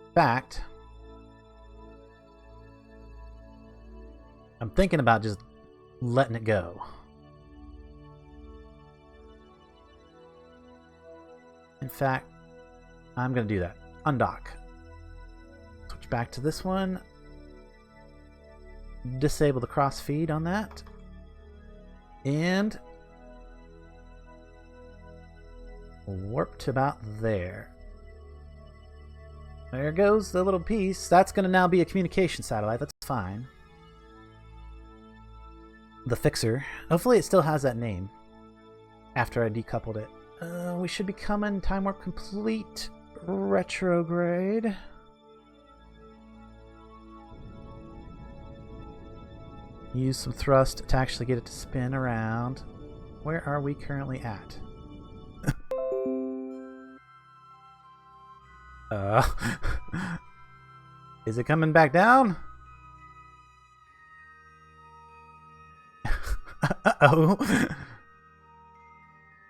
In fact, I'm thinking about just letting it go. In fact, I'm going to do that. Undock. Switch back to this one. Disable the cross feed on that. And warp to about there. There goes the little piece. That's going to now be a communication satellite. That's fine. The Fixer. Hopefully it still has that name after I decoupled it. We should be coming time warp complete. Retrograde. Use some thrust to actually get it to spin around. Where are we currently at? Is it coming back down? Uh-oh.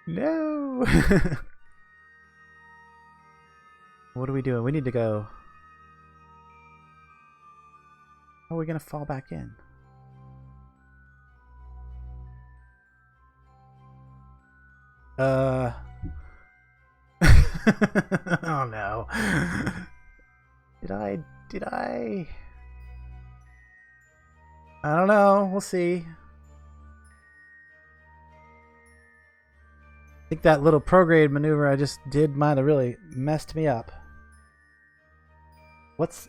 No. What are we doing? We need to go. How are we going to fall back in? Oh no. Did I? I don't know. We'll see. I think that little prograde maneuver I just did might have really messed me up. What's...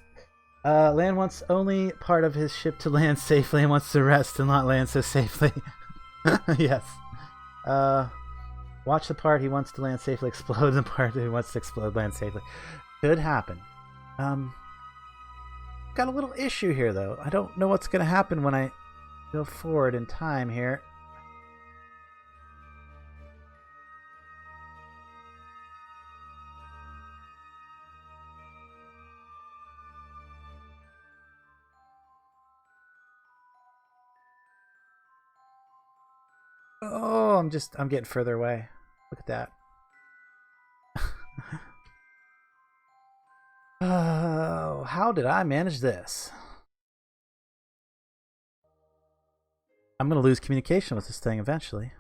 Land wants only part of his ship to land safely and wants to rest and not land so safely. Yes. Watch the part he wants to land safely explode and the part he wants to explode land safely. Could happen. Got a little issue here though. I don't know what's going to happen when I go forward in time here. Oh, I'm getting further away. Look at that. Oh, how did I manage this? I'm going to lose communication with this thing eventually.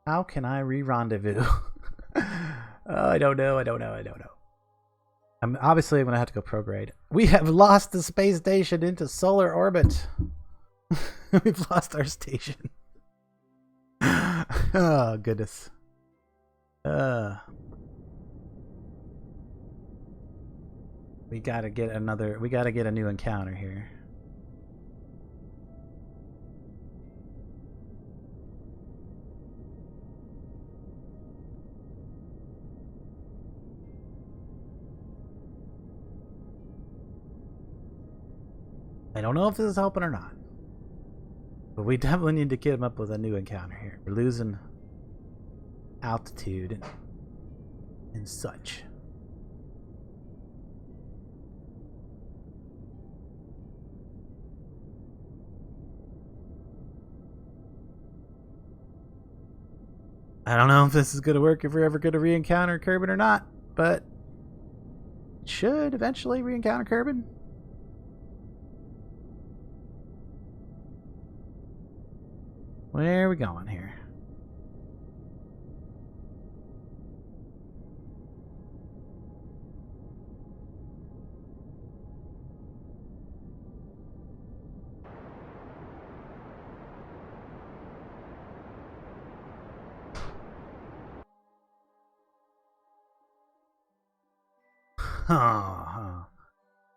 How can I re-rendezvous? Oh, I don't know. Obviously, I'm going to have to go prograde. We have lost the space station into solar orbit. We've lost our station. Oh, goodness. We gotta get a new encounter here. I don't know if this is helping or not. But we definitely need to get him up with a new encounter here. We're losing altitude and such. I don't know if this is going to work, if we're ever going to re-encounter Kerbin or not, but it should eventually re-encounter Kerbin. Where are we going here? Oh,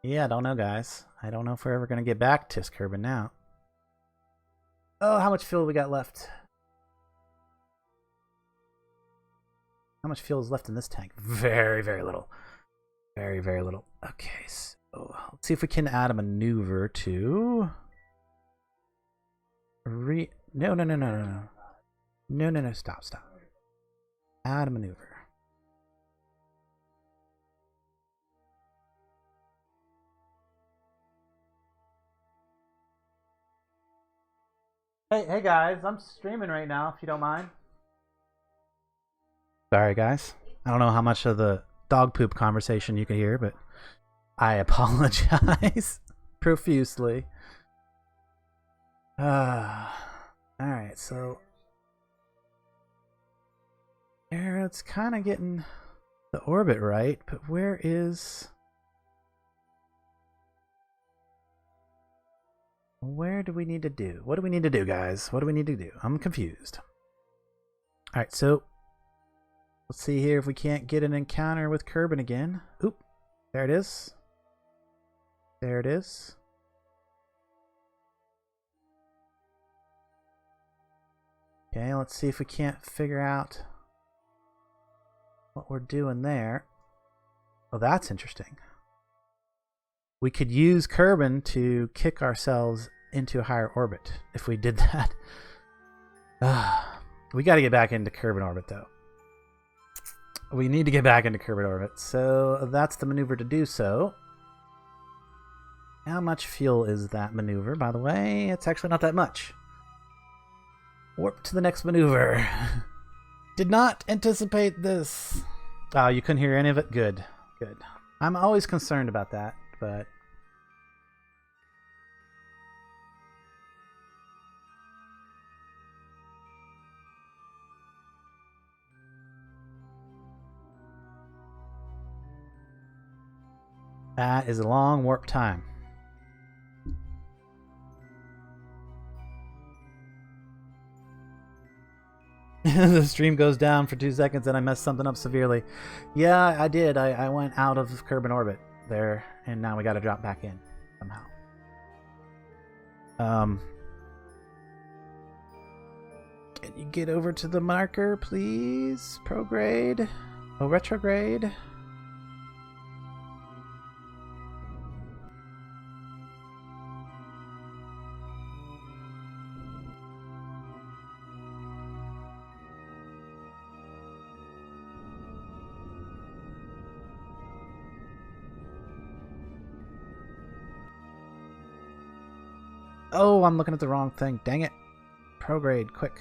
yeah, I don't know, guys. I don't know if we're ever going to get back to Kerbin now. Oh, how much fuel we got left? How much fuel is left in this tank? Very, very little. Very, very little. Okay, so let's see if we can add a maneuver to... No, stop. Add a maneuver. Hey guys, I'm streaming right now, if you don't mind. Sorry guys. I don't know how much of the dog poop conversation you can hear, but I apologize profusely. Alright, so it's kind of getting the orbit right, but where is... Where do we need to do? What do we need to do, guys? What do we need to do? I'm confused. Alright, so let's see here if we can't get an encounter with Kerbin again. Oop, there it is. There it is. Okay, let's see if we can't figure out what we're doing there. Oh, that's interesting. We could use Kerbin to kick ourselves into a higher orbit if we did that. We got to get back into Kerbin orbit, though. We need to get back into Kerbin orbit, so that's the maneuver to do so. How much fuel is that maneuver, by the way? It's actually not that much. Warp to the next maneuver. Did not anticipate this. Oh, you couldn't hear any of it? Good. Good. I'm always concerned about that, but... that is a long warp time. The stream goes down for 2 seconds and I messed something up severely. Yeah, I did. I went out of Kerbin orbit there, and now we got to drop back in somehow. Can you get over to the marker, please? Prograde. Oh, retrograde. Oh, I'm looking at the wrong thing. Dang it. Prograde, quick.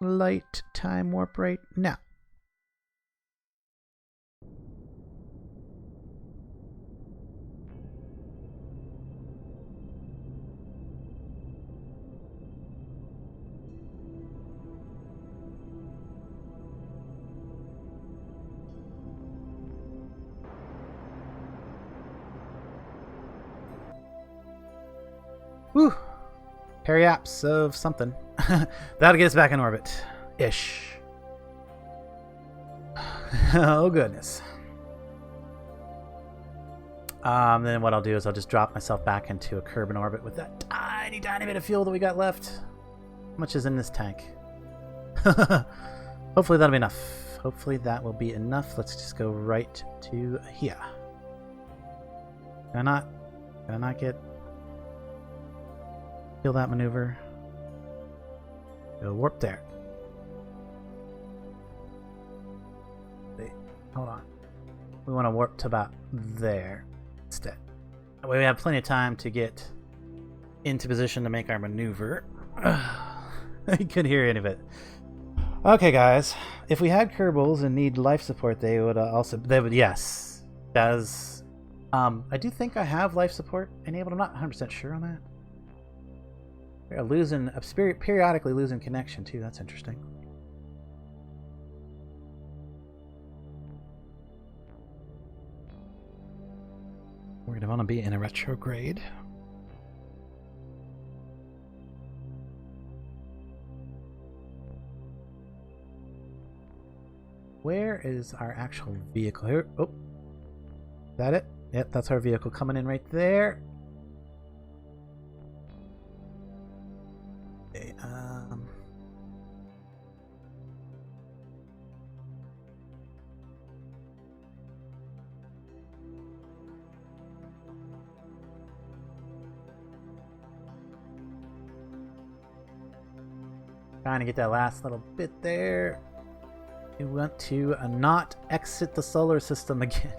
Light time warp rate now. Whew. Periaps of something. That'll get us back in orbit. Ish. Oh, goodness. Then what I'll do is I'll just drop myself back into a Kerbin orbit with that tiny bit of fuel that we got left. How much is in this tank? Hopefully that'll be enough. Hopefully that will be enough. Let's just go right to here. Can I not get... Feel that maneuver. Go warp there. Wait, hold on. We want to warp to about there instead. That way we have plenty of time to get into position to make our maneuver. I couldn't hear any of it. Okay, guys. If we had Kerbals and need life support, they would yes. That is... I do think I have life support enabled. I'm not 100% sure on that. We're losing, periodically losing connection too. That's interesting. We're gonna want to be in a retrograde. Where is our actual vehicle here? Oh, is that it? Yep, that's our vehicle coming in right there. Okay, trying to get that last little bit there. We want to not exit the solar system again.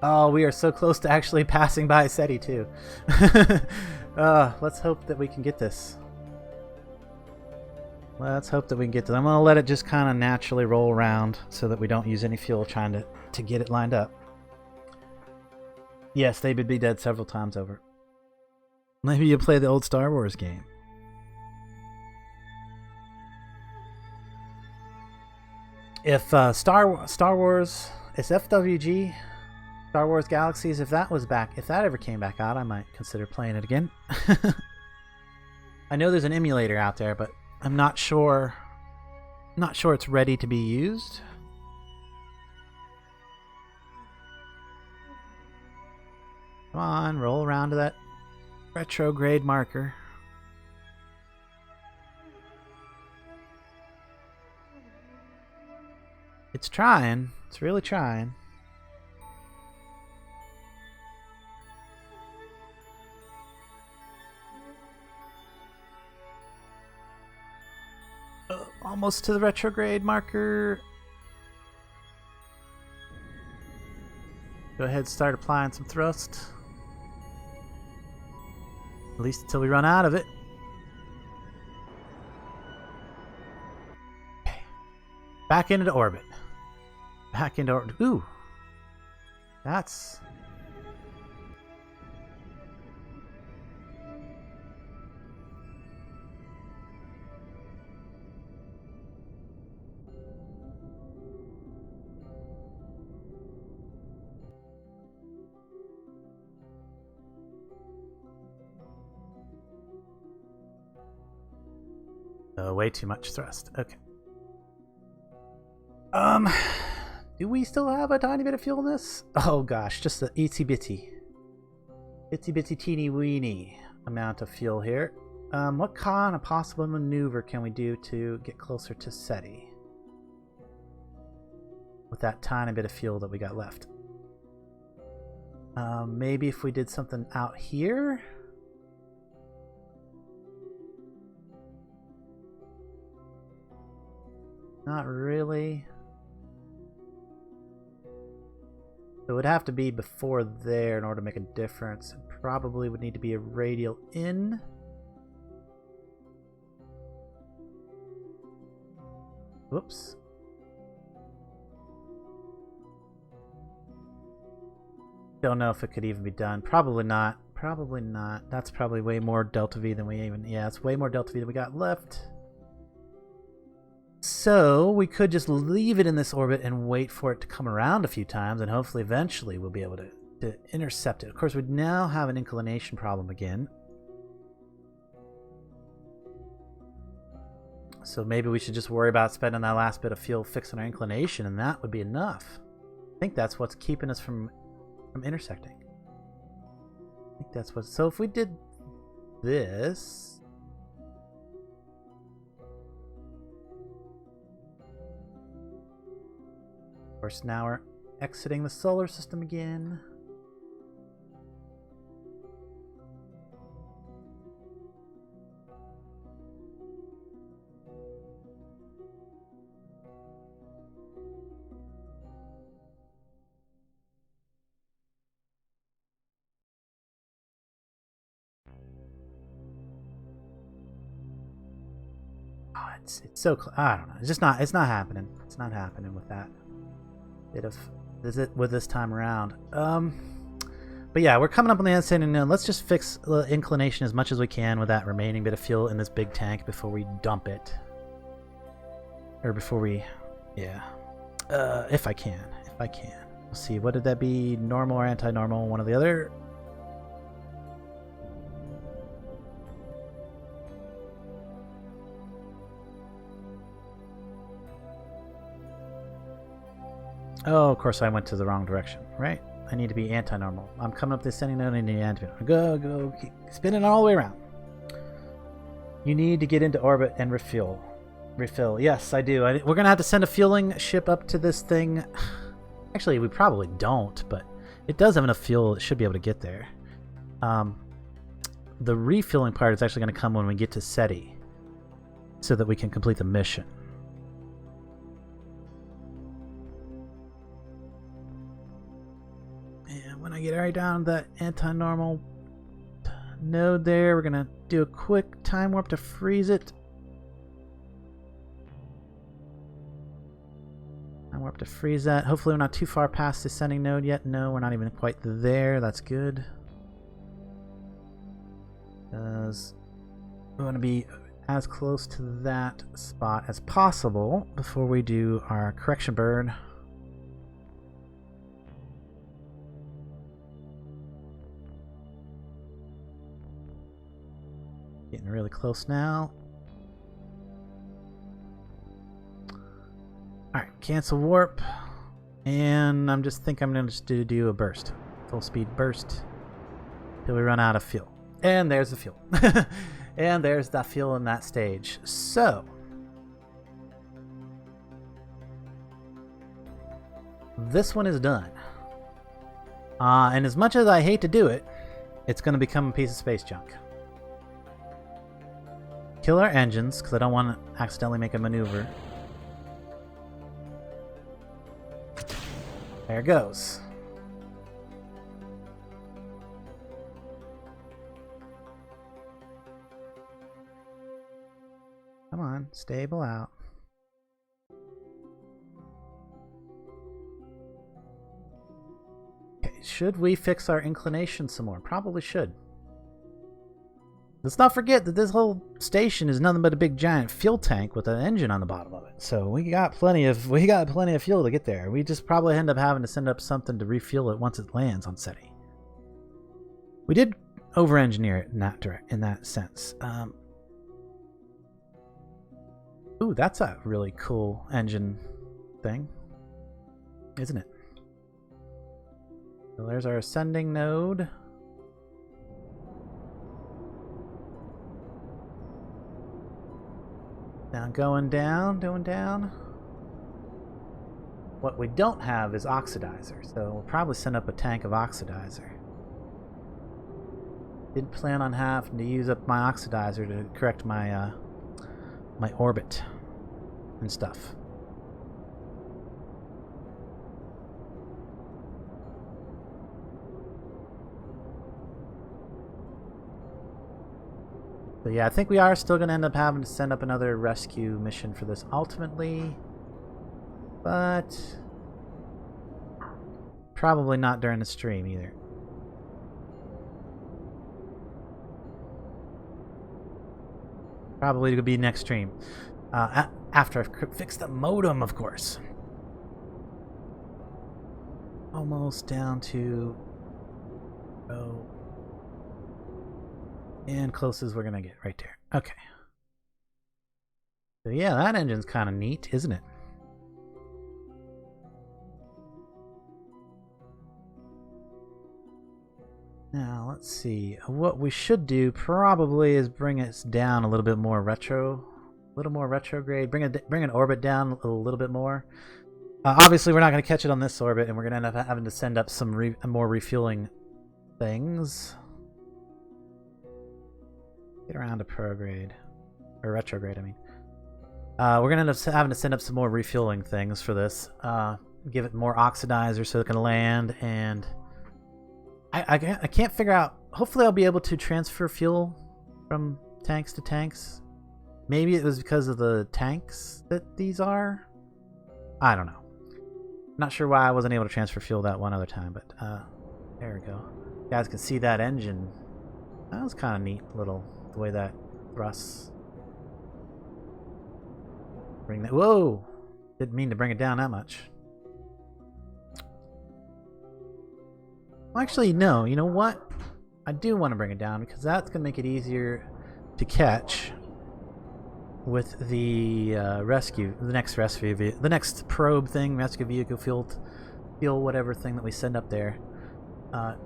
Oh, we are so close to actually passing by Ceti too. Let's hope that we can get this. Let's hope that we can get this. I'm going to let it just kind of naturally roll around so that we don't use any fuel trying to get it lined up. Yes, they would be dead several times over. Maybe you play the old Star Wars game. If Star Wars, it's FWG, Star Wars Galaxies. If that was back, if that ever came back out, I might consider playing it again. I know there's an emulator out there, but I'm not sure. Not sure it's ready to be used. Come on, roll around to that retrograde marker. It's trying. It's really trying. Almost to the retrograde marker. Go ahead, start applying some thrust. At least until we run out of it. Okay. Back into orbit. Back into orbit. Ooh. That's... way too much thrust. Okay. Do we still have a tiny bit of fuel in this? Oh gosh, just the itsy bitsy teeny weeny amount of fuel here. What kind of possible maneuver can we do to get closer to Ceti with that tiny bit of fuel that we got left? Maybe if we did something out here. Not really. It would have to be before there in order to make a difference. It probably would need to be a radial in. Whoops. Don't know if it could even be done. Probably not. Probably not. That's probably way more delta V than we even... Yeah, it's way more delta V than we got left. So we could just leave it in this orbit and wait for it to come around a few times, and hopefully eventually we'll be able to intercept it. Of course, we now have an inclination problem again. So maybe we should just worry about spending that last bit of fuel fixing our inclination, and that would be enough. I think that's what's keeping us from intersecting. I think that's what... So if we did this... Of course, now we're exiting the solar system again. Oh, it's so close. I don't know. It's just not. It's not happening. It's not happening with that bit of visit with this time around. But yeah, we're coming up on the end saying, no, let's just fix the inclination as much as we can with that remaining bit of fuel in this big tank before we dump it, or before we, yeah. If I can. Let's see. What did that be? Normal or anti-normal? One or the other. Oh, of course I went to the wrong direction, right? I need to be anti-normal. I'm coming up the ascending node, I need anti-normal. Go, keep spinning all the way around. You need to get into orbit and refill. Yes, I do. We're going to have to send a fueling ship up to this thing. Actually, we probably don't, but it does have enough fuel. It should be able to get there. The refueling part is actually going to come when we get to Ceti, so that we can complete the mission. When I get right down to that anti-normal node there, we're going to do a quick time warp to freeze it. Time warp to freeze that. Hopefully we're not too far past the sending node yet. No, we're not even quite there. That's good. Because we want to be as close to that spot as possible before we do our correction burn. Getting really close now. Alright, cancel warp. And I'm going to just do a burst. Full speed burst. Till we run out of fuel. And there's the fuel. And there's the fuel in that stage. So, this one is done. And as much as I hate to do it, it's going to become a piece of space junk. Kill our engines, because I don't want to accidentally make a maneuver. There it goes. Come on, stable out. Okay, should we fix our inclination some more? Probably should. Let's not forget that this whole station is nothing but a big giant fuel tank with an engine on the bottom of it. So we got plenty of fuel to get there. We just probably end up having to send up something to refuel it once it lands on Ceti. We did over-engineer it in that sense. Ooh, that's a really cool engine thing, isn't it? So there's our ascending node. Now going down. What we don't have is oxidizer, so we'll probably send up a tank of oxidizer. Didn't plan on having to use up my oxidizer to correct my my orbit and stuff. So yeah, I think we are still going to end up having to send up another rescue mission for this ultimately. But probably not during the stream either. Probably it'll be next stream. After I've fixed the modem, of course. Almost down to... oh. And close as we're going to get right there. Okay. So yeah, that engine's kind of neat, isn't it? Now, let's see. What we should do probably is bring it down a little bit more retro. A little more retrograde. Bring an orbit down a little bit more. Obviously, we're not going to catch it on this orbit, and we're going to end up having to send up some more refueling things. Get around to prograde. Or retrograde, I mean. We're going to end up having to send up some more refueling things for this. Give it more oxidizer so it can land, and... I can't figure out... Hopefully I'll be able to transfer fuel from tanks to tanks. Maybe it was because of the tanks that these are? I don't know. Not sure why I wasn't able to transfer fuel that one other time, but there we go. You guys can see that engine. That was kind of neat, little, the way that thrusts. Bring that... Whoa! Didn't mean to bring it down that much. Well, actually, no. You know what? I do want to bring it down because that's going to make it easier to catch with the the next probe thing, rescue vehicle fuel, whatever thing that we send up there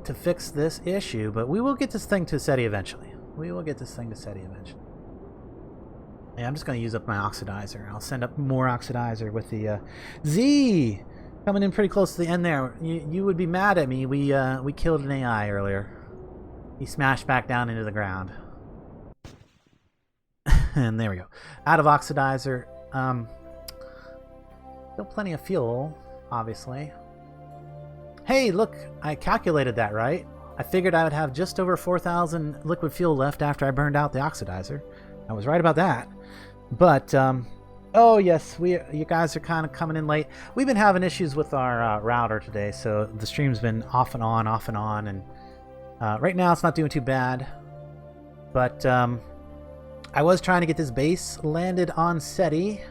to fix this issue. But we will get this thing to Ceti eventually. Yeah, I'm just going to use up my oxidizer. I'll send up more oxidizer with the Z. Coming in pretty close to the end there. You would be mad at me. We killed an AI earlier. He smashed back down into the ground. And there we go. Out of oxidizer. Still plenty of fuel, obviously. Hey, look, I calculated that right. I figured I would have just over 4,000 liquid fuel left after I burned out the oxidizer. I was right about that. But oh yes, you guys are kind of coming in late. We've been having issues with our router today, so the stream's been off and on, and right now it's not doing too bad. But I was trying to get this base landed on Ceti.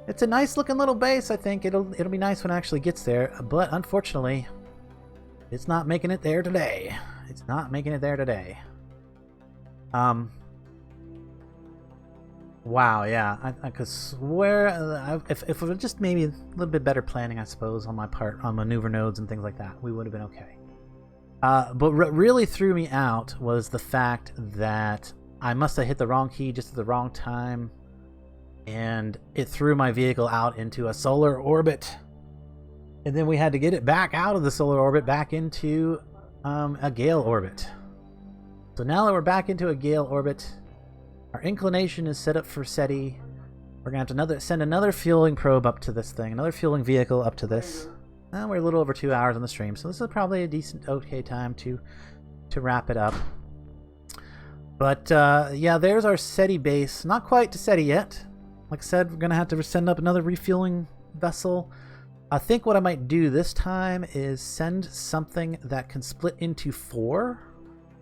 It's a nice looking little base. I think it'll be nice when it actually gets there. But unfortunately, it's not making it there today. It's not making it there today. Wow, yeah, I could swear if it was just maybe a little bit better planning, I suppose, on my part, on maneuver nodes and things like that, we would have been okay. But what really threw me out was the fact that I must have hit the wrong key just at the wrong time, and it threw my vehicle out into a solar orbit. And then we had to get it back out of the solar orbit, back into a Gale orbit. So now that we're back into a Gale orbit, our inclination is set up for Ceti. We're going to have to send another fueling probe up to this thing, another fueling vehicle up to this. We're a little over 2 hours on the stream, so this is probably a decent, okay time to wrap it up. But yeah, there's our Ceti base. Not quite to Ceti yet. Like I said, we're going to have to send up another refueling vessel. I think what I might do this time is send something that can split into 4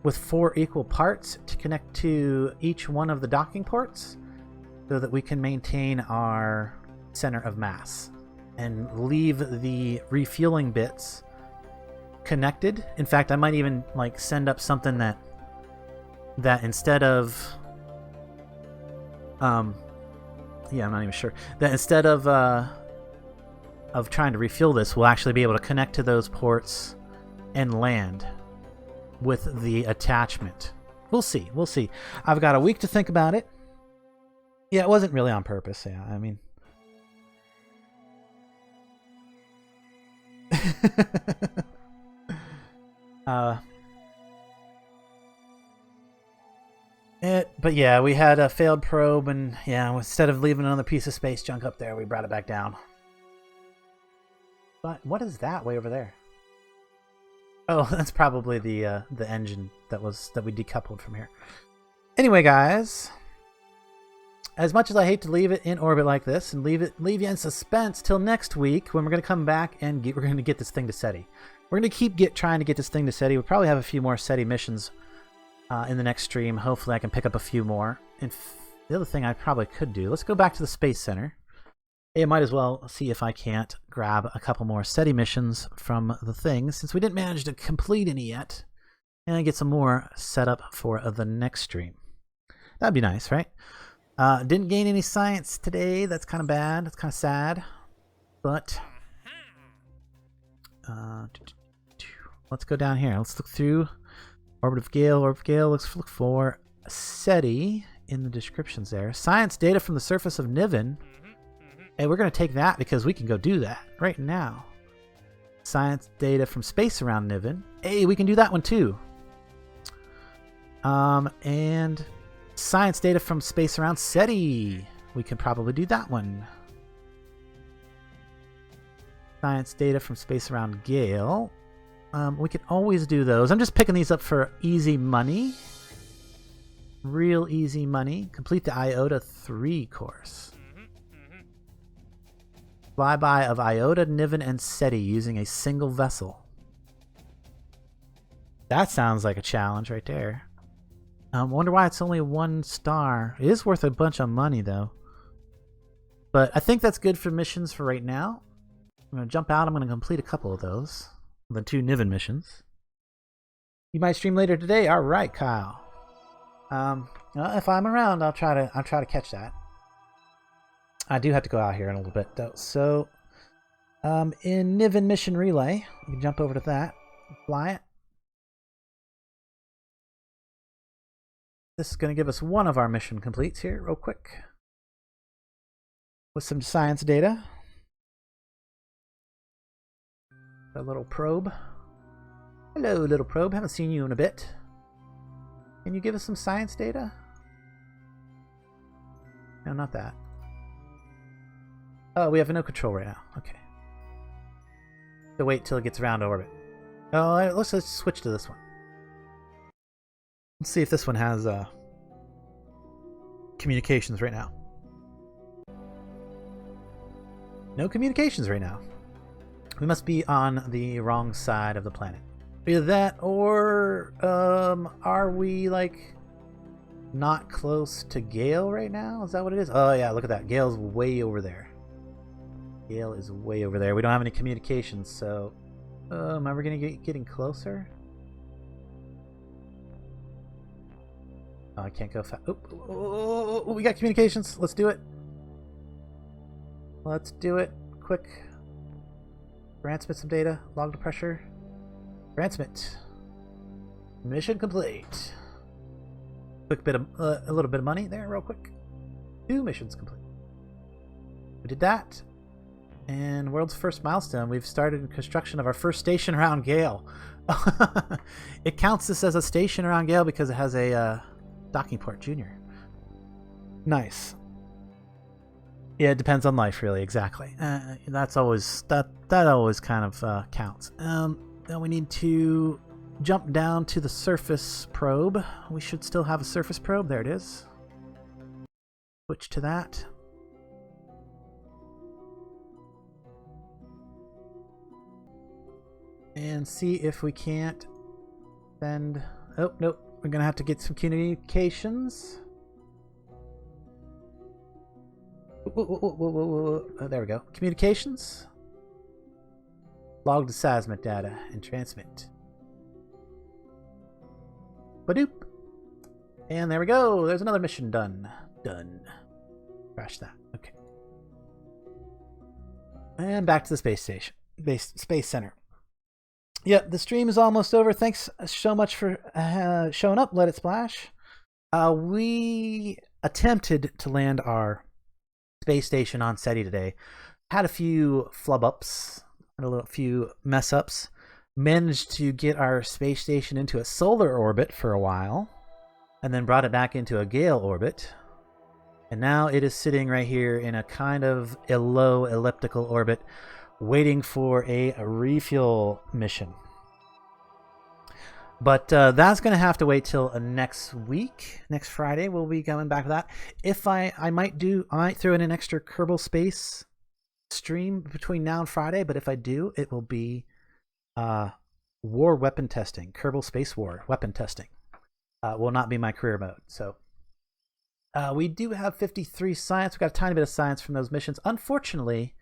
with 4 equal parts to connect to each one of the docking ports so that we can maintain our center of mass and leave the refueling bits connected. In fact, I might even like send up something that instead of yeah, I'm not even sure, that instead of trying to refuel this, we'll actually be able to connect to those ports and land with the attachment. We'll see. We'll see. I've got a week to think about it. Yeah, it wasn't really on purpose. Yeah, I mean... but yeah, we had a failed probe, and yeah, instead of leaving another piece of space junk up there, we brought it back down. But what is that way over there? Oh, that's probably the engine that we decoupled from here. Anyway, guys, as much as I hate to leave it in orbit like this and leave you in suspense till next week when we're going to come back and we're going to get this thing to Ceti. We're going to keep trying to get this thing to Ceti. We'll probably have a few more Ceti missions in the next stream. Hopefully, I can pick up a few more. And the other thing I probably could do, let's go back to the Space Center. I might as well see if I can't grab a couple more Ceti missions from the thing, since we didn't manage to complete any yet, and get some more set up for the next stream. That'd be nice, right? Didn't gain any science today. That's kind of bad. That's kind of sad. But let's go down here. Let's look through Orbit of Gale. Orbit of Gale. Let's look for Ceti in the descriptions there. Science data from the surface of Niven. Hey, we're going to take that because we can go do that right now. Science data from space around Niven. Hey, we can do that one too. And science data from space around Ceti. We can probably do that one. Science data from space around Gale. We can always do those. I'm just picking these up for easy money. Real easy money. Complete the IOTA 3 course. Flyby of Iota, Niven, and Ceti using a single vessel. That sounds like a challenge right there. Wonder why it's only 1 star. It is worth a bunch of money, though. But I think that's good for missions for right now. I'm going to jump out. I'm going to complete a couple of those. The 2 Niven missions. You might stream later today. All right, Kyle. If I'm around, I'll try to catch that. I do have to go out here in a little bit, though. So, in Niven Mission Relay, you can jump over to that, fly it. This is going to give us one of our mission completes here, real quick, with some science data. A little probe. Hello, little probe. Haven't seen you in a bit. Can you give us some science data? No, not that. Oh, we have no control right now. Okay. So wait till it gets around orbit. Oh, let's switch to this one. Let's see if this one has communications right now. No communications right now. We must be on the wrong side of the planet. Either that, or are we like not close to Gale right now. Is that what it is? Oh yeah, look at that. Gale's way over there. Gale is way over there. We don't have any communications, so am I ever gonna getting closer? Oh, I can't go fast. Oh, we got communications. Let's do it. Let's do it. Quick. Transmit some data. Log the pressure. Transmit. Mission complete. Quick bit of a little bit of money there, real quick. 2 missions complete. We did that. And world's first milestone. We've started construction of our first station around Gale. It counts this as a station around Gale because it has a docking port junior. Nice. Yeah, it depends on life, really. Exactly. That's always that always kind of counts. Then we need to jump down to the surface probe. We should still have a surface probe. There it is. Switch to that. And see if we can't send... Oh, nope. We're going to have to get some communications. There we go. Communications. Log the seismic data and transmit. Badoop. And there we go. There's another mission done. Done. Crash that. Okay. And back to the space station. Space Center. Yeah, the stream is almost over. Thanks so much for showing up, Let It Splash. We attempted to land our space station on Ceti today. Had a few flub-ups, a few mess-ups. Managed to get our space station into a solar orbit for a while, and then brought it back into a Gale orbit. And now it is sitting right here in a kind of a low elliptical orbit, waiting for a refuel mission. But that's going to have to wait till next week. Next Friday, we'll be going back to that. If I might throw in an extra Kerbal Space stream between now and Friday, but if I do, it will be war weapon testing. Kerbal Space War weapon testing. Will not be my career mode. So we do have 53 science. We got a tiny bit of science from those missions. Unfortunately,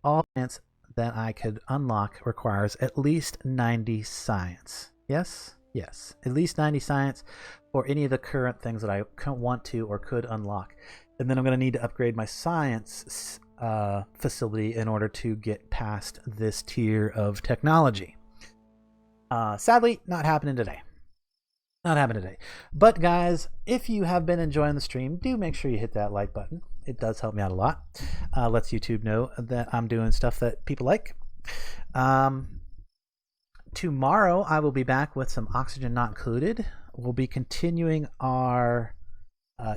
all science that I could unlock requires at least 90 science. Yes? Yes. At least 90 science for any of the current things that I want to or could unlock. And then I'm going to need to upgrade my science facility in order to get past this tier of technology. Sadly, not happening today. Not happening today. But guys, if you have been enjoying the stream, do make sure you hit that like button. It does help me out a lot. Lets YouTube know that I'm doing stuff that people like. Tomorrow, I will be back with some Oxygen Not Included. We'll be continuing our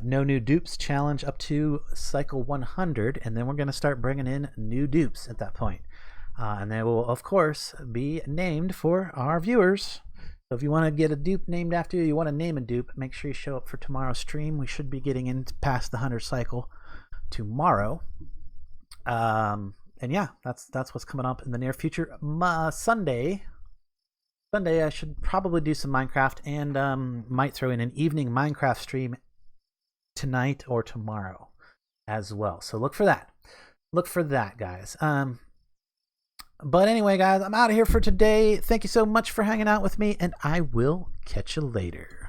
No New Dupes challenge up to cycle 100, and then we're going to start bringing in new dupes at that point. And they will, of course, be named for our viewers. So if you want to get a dupe named after you, you want to name a dupe, make sure you show up for tomorrow's stream. We should be getting in past the 100 cycle tomorrow. And yeah, that's what's coming up in the near future. Sunday, I should probably do some Minecraft, and might throw in an evening Minecraft stream tonight or tomorrow as well. So look for that. Look for that, guys. But anyway, guys, I'm out of here for today. Thank you so much for hanging out with me, and I will catch you later.